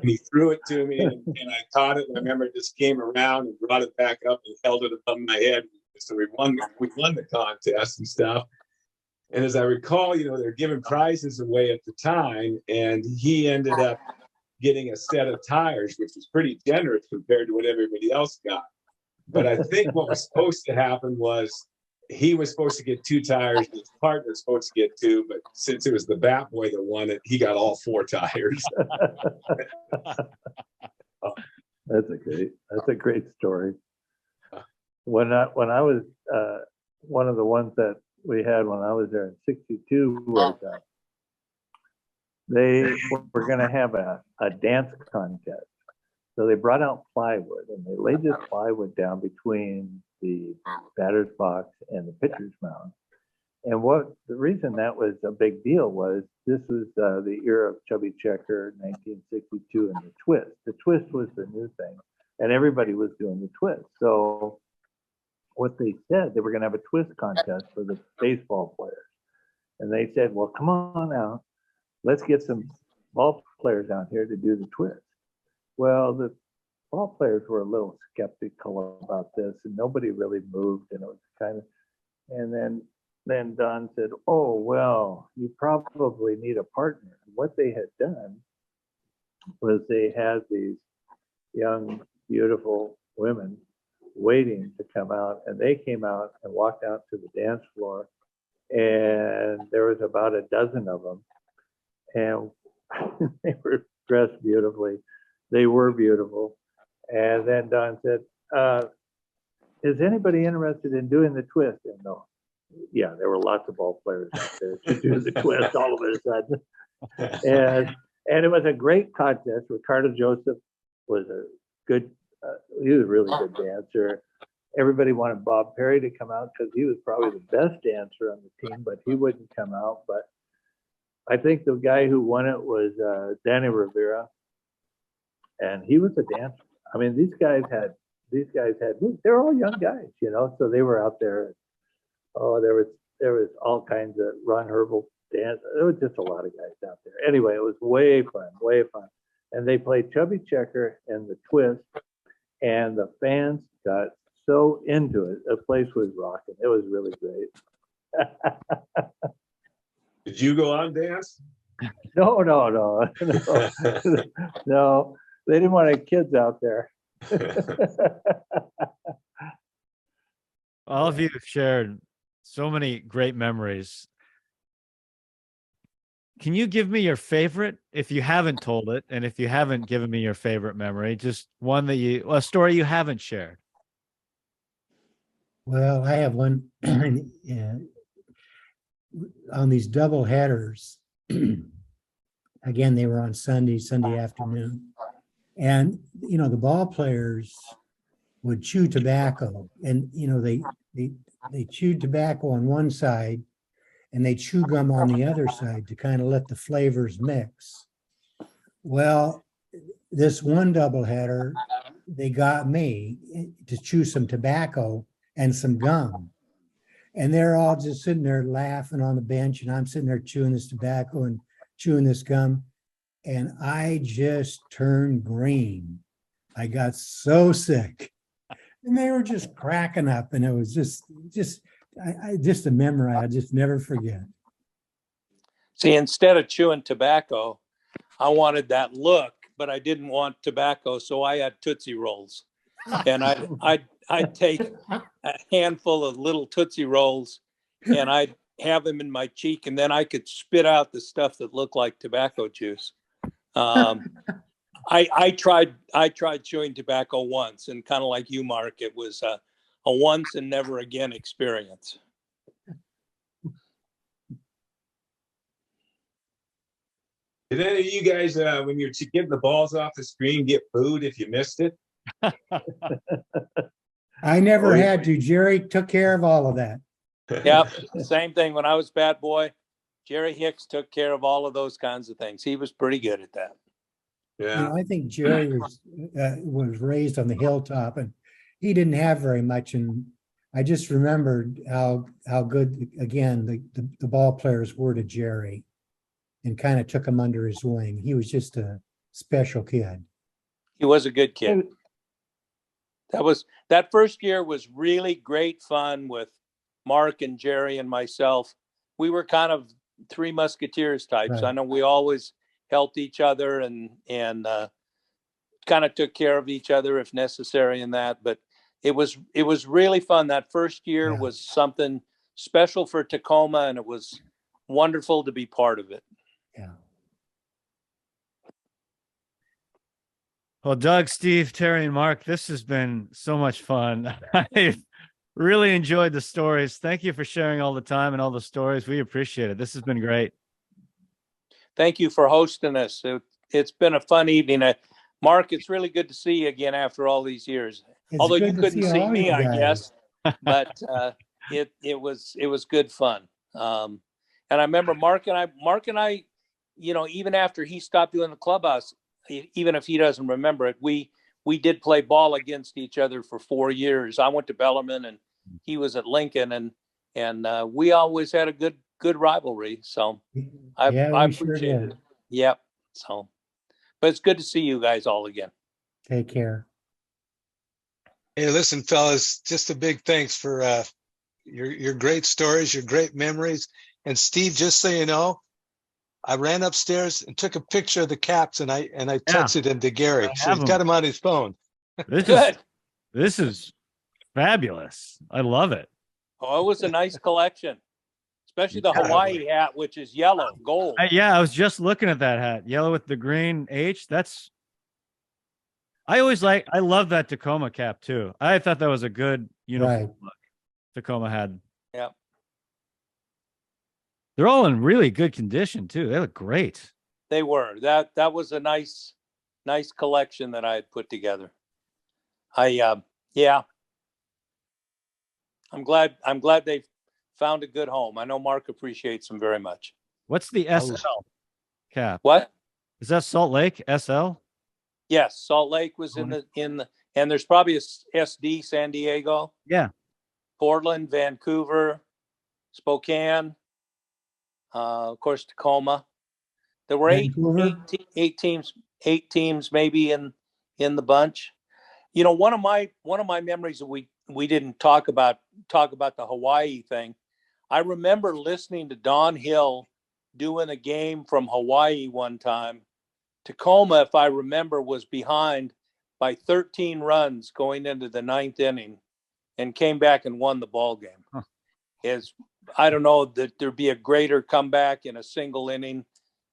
he threw it to me, and I caught it. And I remember it just came around and brought it back up and held it above my head. So we won the contest and stuff. And as I recall, you know, they're giving prizes away at the time, and he ended up getting a set of tires, which was pretty generous compared to what everybody else got. But I think what was supposed to happen was he was supposed to get 2 tires, his partner was supposed to get 2, but since it was the bat boy that won it, he got all 4 tires. That's a great story. When I was one of the ones that we had when I was there in '62 was they were going to have a dance contest. So they brought out plywood and they laid this plywood down between the batter's box and the pitcher's mound. And the reason that was a big deal was this was the era of Chubby Checker, 1962, and the twist. The twist was the new thing, and everybody was doing the twist. So what they said, they were going to have a twist contest for the baseball players. And they said, well, come on out. Let's get some ball players out here to do the twist. Well, the ball players were a little skeptical about this, and nobody really moved, and it was kind of, and then Don said, oh, well, you probably need a partner. And what they had done was they had these young, beautiful women waiting to come out, and they came out and walked out to the dance floor, and there was about a dozen of them, and they were dressed beautifully. They were beautiful. And then Don said, is anybody interested in doing the twist? And yeah, there were lots of ball players out there to do the twist all of a sudden. And it was a great contest. Ricardo Joseph was he was a really good dancer. Everybody wanted Bob Perry to come out because he was probably the best dancer on the team, but he wouldn't come out. But I think the guy who won it was Danny Rivera. And he was a dancer. I mean, these guys had, they're all young guys, you know, so they were out there. Oh, there was all kinds of Ron Herbal dance. There was just a lot of guys out there. Anyway, it was way fun, way fun. And they played Chubby Checker and the twist, and the fans got so into it. The place was rocking. It was really great. Did you go on dance? No. No. They didn't want any kids out there. All of you have shared so many great memories. Can you give me your favorite, if you haven't told it, and if you haven't given me your favorite memory, just one a story you haven't shared? Well, I have one on these double headers. Again, they were on Sunday afternoon. And, the ball players would chew tobacco, and, they chewed tobacco on one side and they chew gum on the other side to kind of let the flavors mix. Well, this one doubleheader, they got me to chew some tobacco and some gum. And they're all just sitting there laughing on the bench, and I'm sitting there chewing this tobacco and chewing this gum. And I just turned green. I got so sick. And they were just cracking up. And it was just a memory I just never forget. See, instead of chewing tobacco, I wanted that look, but I didn't want tobacco, so I had Tootsie Rolls. And I'd take a handful of little Tootsie Rolls and I'd have them in my cheek, and then I could spit out the stuff that looked like tobacco juice. I tried chewing tobacco once, and kind of like you, Mark, it was a once and never again experience. Did any of you guys, when you're getting the balls off the screen, get booed if you missed it? I never had to. Jerry took care of all of that. Yep, same thing. When I was bat boy, Jerry Hicks took care of all of those kinds of things. He was pretty good at that. Yeah. I think Jerry was raised on the hilltop, and he didn't have very much. And I just remembered how good, again, the ball players were to Jerry, and kind of took him under his wing. He was just a special kid. He was a good kid. That first year was really great fun with Mark and Jerry and myself. We were kind of three musketeers types. Right. I know we always helped each other and kind of took care of each other if necessary in that. But it was really fun. That first year was something special for Tacoma, and it was wonderful to be part of it. Yeah. Well, Doug, Steve, Terry, and Mark, this has been so much fun. I've really enjoyed the stories. Thank you for sharing all the time and all the stories. We appreciate it. This has been great. Thank you for hosting us. It's been a fun evening. Mark, it's really good to see you again after all these years. Although you couldn't see me, I guess, but it was good fun. And I remember Mark and I, even after he stopped doing the clubhouse, even if he doesn't remember it, we did play ball against each other for 4 years. I went to Bellarmine and he was at Lincoln, and we always had a good rivalry. So I appreciate it. Yep. So, but it's good to see you guys all again. Take care. Hey, listen, fellas, just a big thanks for your great stories, your great memories. And Steve, just so you know, I ran upstairs and took a picture of the caps, and I texted him to Gary. So he's got him on his phone. This is fabulous. I love it. Oh, it was a nice collection, especially the Hawaii hat, which is yellow, gold. I was just looking at that hat, yellow with the green H. I love that Tacoma cap too. I thought that was a good uniform look Tacoma had. Yeah. They're all in really good condition too. They look great. They were. That was a nice collection that I had put together. I'm glad they found a good home. I know Mark appreciates them very much. What's the SL cap? What? Is that Salt Lake SL? Yes, Salt Lake was in the and there's probably a SD, San Diego. Yeah. Portland, Vancouver, Spokane, of course Tacoma. There were eight teams maybe in the bunch. One of my memories that we didn't talk about the Hawaii thing. I remember listening to Don Hill doing a game from Hawaii one time. Tacoma, if I remember, was behind by 13 runs going into the 9th inning and came back and won the ball game. Huh. I don't know that there'd be a greater comeback in a single inning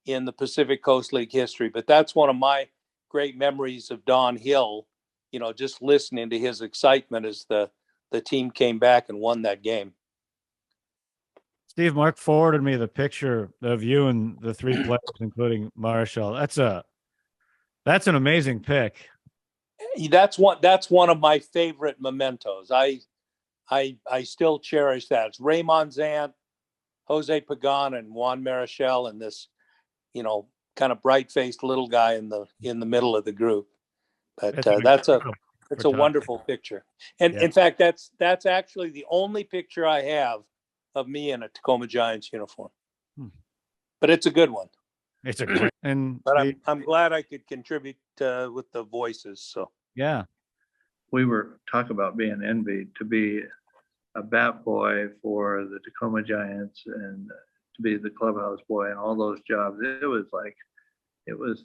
in the Pacific Coast League history, but that's one of my great memories of Don Hill, just listening to his excitement as the team came back and won that game. Steve, Mark forwarded me the picture of you and the three players, including Marshall. That's an amazing pick. That's one of my favorite mementos. I still cherish that. It's Raymond Zant, Jose Pagan, and Juan Marichal, and this, kind of bright-faced little guy in the middle of the group. But that's a wonderful picture. And in fact, that's actually the only picture I have of me in a Tacoma Giants uniform. But it's a good one. It's a great, but I'm glad I could contribute with the voices. So yeah, we were talking about being envied to be a bat boy for the Tacoma Giants and to be the clubhouse boy and all those jobs. It was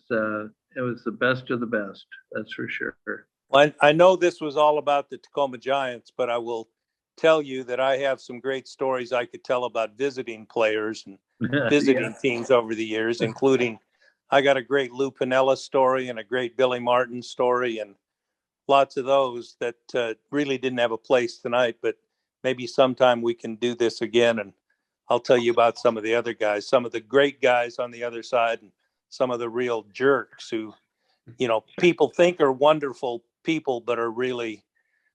the best of the best. That's for sure. Well, I know this was all about the Tacoma Giants, but I will tell you that I have some great stories I could tell about visiting players and visiting teams over the years, including I got a great Lou Piniella story and a great Billy Martin story and lots of those that really didn't have a place tonight, but maybe sometime we can do this again and I'll tell you about some of the other guys, some of the great guys on the other side and some of the real jerks who, people think are wonderful people, but are really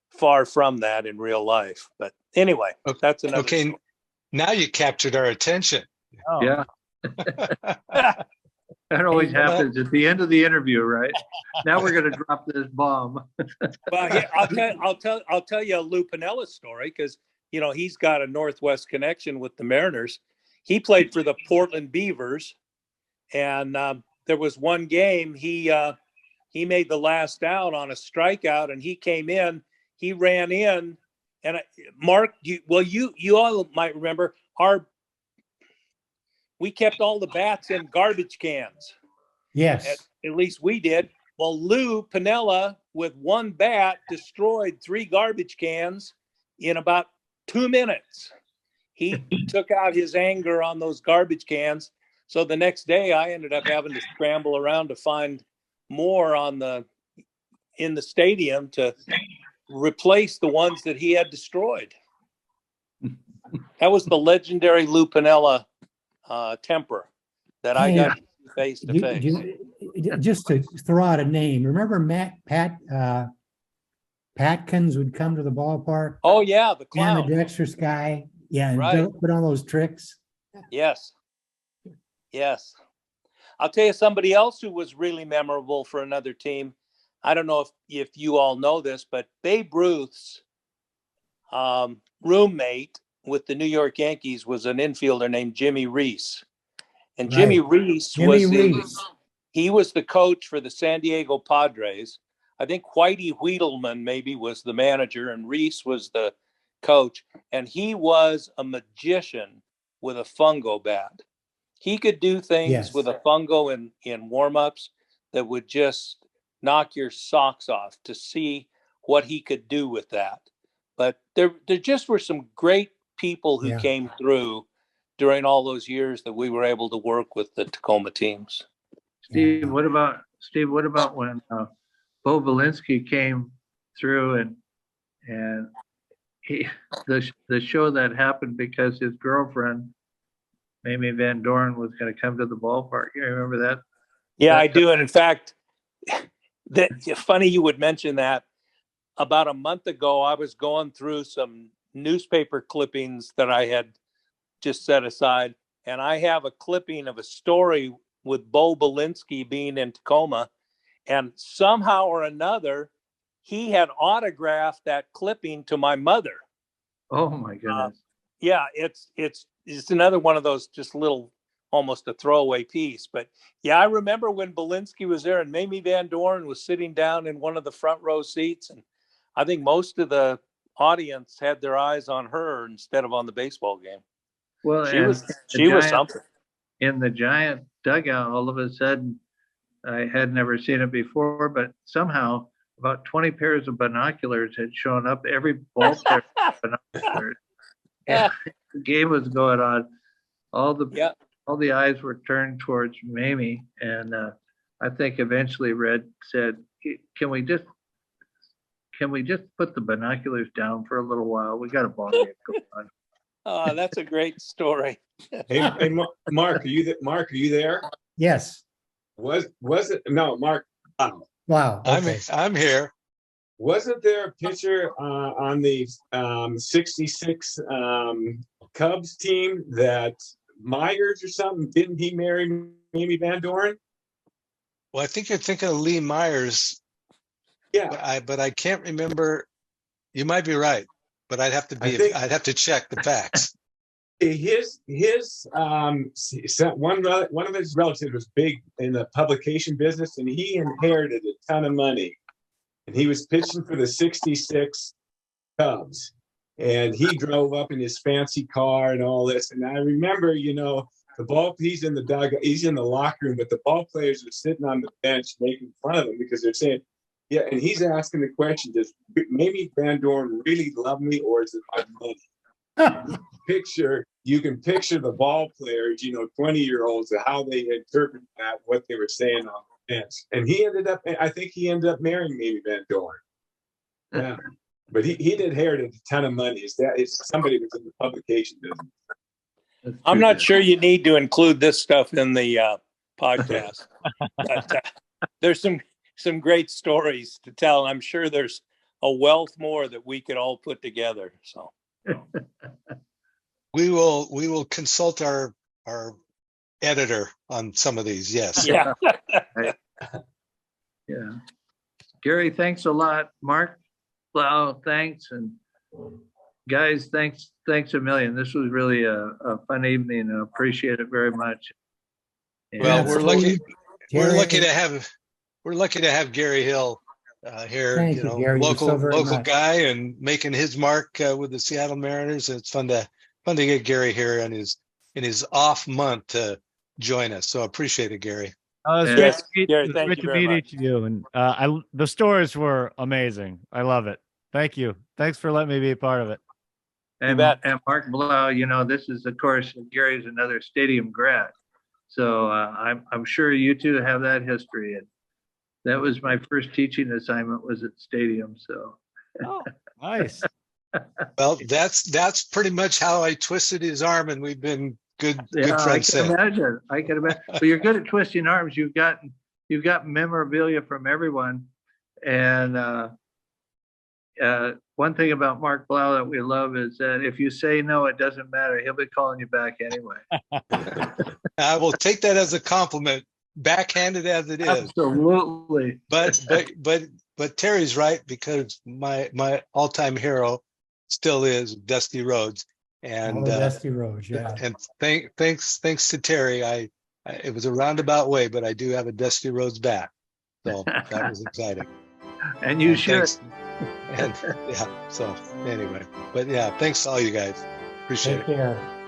far from that in real life. But anyway, that's another story. Now you captured our attention. Oh. Yeah. That always happens at the end of the interview, right? Now we're going to drop this bomb. Well, yeah, I'll tell you a Lou Piniella story because he's got a Northwest connection with the Mariners. He played for the Portland Beavers, and there was one game he made the last out on a strikeout, and he came in. He ran in, and Mark, you all might remember we kept all the bats in garbage cans. Yes. At least we did. Well, Lou Piniella, with one bat, destroyed 3 garbage cans in about 2 minutes. He took out his anger on those garbage cans. So the next day, I ended up having to scramble around to find more in the stadium to replace the ones that he had destroyed. That was the legendary Lou Piniella temper that I got face to face. Just to throw out a name, remember Patkins would come to the ballpark? Oh yeah, the clown. And the Dexter's guy. Yeah, and right. Put on those tricks. Yes. I'll tell you somebody else who was really memorable for another team. I don't know if you all know this, but Babe Ruth's roommate with the New York Yankees was an infielder named Jimmy Reese. And Jimmy Reese he was the coach for the San Diego Padres. I think Whitey Wiedelman maybe was the manager and Reese was the coach. And he was a magician with a fungo bat. He could do things with a fungo in warm-ups that would just knock your socks off to see what he could do with that. But there just were some great people who came through during all those years that we were able to work with the Tacoma teams. Steve, what about when Bo Belinsky came through and the show that happened because his girlfriend Mamie Van Doren was going to come to the ballpark. You remember that? Yeah, I do. And in fact, funny you would mention that. About a month ago, I was going through some newspaper clippings that I had just set aside, and I have a clipping of a story with Bo Belinsky being in Tacoma, and somehow or another, he had autographed that clipping to my mother. Oh my goodness! Yeah, it's another one of those just little, almost a throwaway piece. But yeah, I remember when Belinsky was there and Mamie Van Doren was sitting down in one of the front row seats, and I think most of the audience had their eyes on her instead of on the baseball game. Well, she was something. In the Giant dugout, all of a sudden, I had never seen it before, but somehow about 20 pairs of binoculars had shown up. Every ball player had binoculars. And the game was going on. All the eyes were turned towards Mamie, and I think eventually Red said, "Can we just put the binoculars down for a little while? We got a ball game going on." Oh, that's a great story. Hey, Mark, Mark, are you there? Yes. Was it? No, Mark. Wow. Okay. I'm here. Wasn't there a pitcher on the 66 Cubs team that Myers or something? Didn't he marry Mamie Van Doren? Well, I think you're thinking of Lee Myers, Yeah. but I can't remember. You might be right, but I'd have to check the facts. His one of his relatives was big in the publication business, and he inherited a ton of money. And he was pitching for the 66 Cubs. And he drove up in his fancy car and all this. And I remember, he's in the locker room, but the ball players are sitting on the bench making fun of him because they're saying, yeah, and he's asking the question, does Mamie Van Doren really love me, or is it my money? You can picture the ball players, 20-year-olds, how they interpret that, what they were saying on the bench. And I think he ended up marrying Mamie Van Doren. Yeah. But he did inherit a ton of money. It's somebody that's in the publication business. I'm not sure you need to include this stuff in the podcast. But, there's some great stories to tell. I'm sure there's a wealth more that we could all put together. So we will consult our editor on some of these. Yes. Yeah. Yeah. Gary, thanks a lot. Mark Blau, thanks. And guys, thanks a million. This was really a fun evening, and I appreciate it very much. And Well, we're lucky to have Gary Hill here. Thank you, Gary. You're so very local much. guy, and making his mark with the Seattle Mariners. It's fun to get Gary here in his off month to join us. So I appreciate it, Gary. Oh, it's Yes, great, Gary, it's thank great you to very meet much. each of you. And the stories were amazing. I love it. Thank you. Thanks for letting me be a part of it. And, bet. and Mark Blau, this is, of course, Gary's another stadium grad. So I'm sure you two have that history. And that was my first teaching assignment, was at stadium. So. Oh, nice. Well, that's pretty much how I twisted his arm, and we've been good Yeah, friends I can since. imagine. But you're good at twisting arms. You've got memorabilia from everyone. And one thing about Mark Blau that we love is that if you say no, it doesn't matter. He'll be calling you back anyway. I will take that as a compliment, backhanded as it is. Absolutely. But Terry's right, because my all-time hero still is Dusty Rhodes. And Dusty Rhodes, yeah. And thanks to Terry, it was a roundabout way, but I do have a Dusty Rhodes bat. So that was exciting. And you should. And yeah, so anyway, but yeah, thanks to all you guys. Appreciate Take it. care.